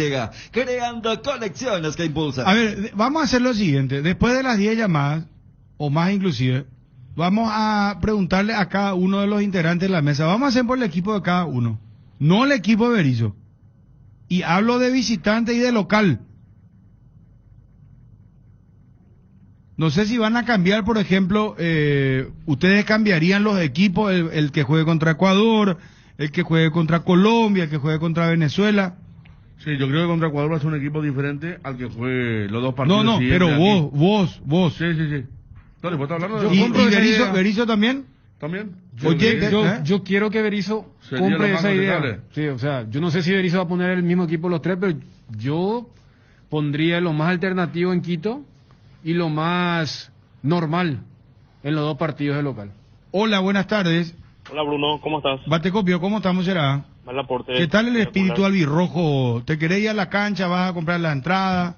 Creando conexiones que impulsan. A ver, vamos a hacer lo siguiente. Después de las 10 llamadas, o más inclusive, vamos a preguntarle a cada uno de los integrantes de la mesa. Vamos a hacer por el equipo de cada uno. No el equipo de Berizzo. Y hablo de visitante y de local. No sé si van a cambiar, por ejemplo, ustedes cambiarían los equipos, el que juegue contra Ecuador, el que juegue contra Colombia, el que juegue contra Venezuela. Sí, yo creo que contra Ecuador va a ser un equipo diferente al que juegue los dos partidos. No, pero vos. Sí. Dale, ¿vos estás hablando de ¿Y Berizzo también? ¿También? Yo quiero que Berizzo compre esa idea. Sí, o sea, yo no sé si Berizzo va a poner el mismo equipo los tres, pero yo pondría lo más alternativo en Quito y lo más normal en los dos partidos de local. Hola, buenas tardes. Hola Bruno, ¿cómo estás? Batecopio, ¿cómo estamos, será? Malaporte. ¿Qué tal el espíritu albirrojo? ¿Te querés ir a la cancha? ¿Vas a comprar la entrada?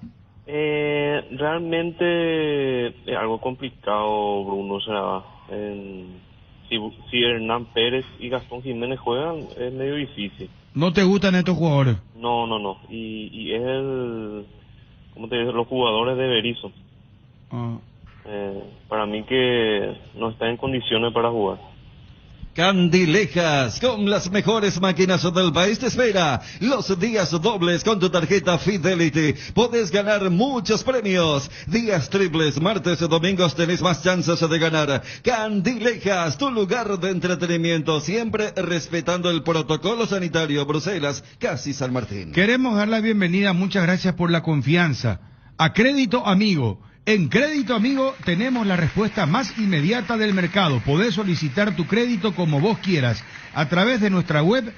Realmente es algo complicado, Bruno. O sea, si Hernán Pérez y Gastón Jiménez juegan, es medio difícil. ¿No te gustan estos jugadores? No. Y es ¿cómo te digo? Los jugadores de Berizzo. Para mí que no está en condiciones para jugar. Candilejas, con las mejores máquinas del país te espera. Los días dobles con tu tarjeta Fidelity. Puedes ganar muchos premios. Días triples, martes y domingos tenés más chances de ganar. Candilejas, tu lugar de entretenimiento, siempre respetando el protocolo sanitario. Bruselas, casi San Martín. Queremos dar la bienvenida, muchas gracias por la confianza, a Crédito Amigo. En Crédito Amigo tenemos la respuesta más inmediata del mercado. Podés solicitar tu crédito como vos quieras a través de nuestra web.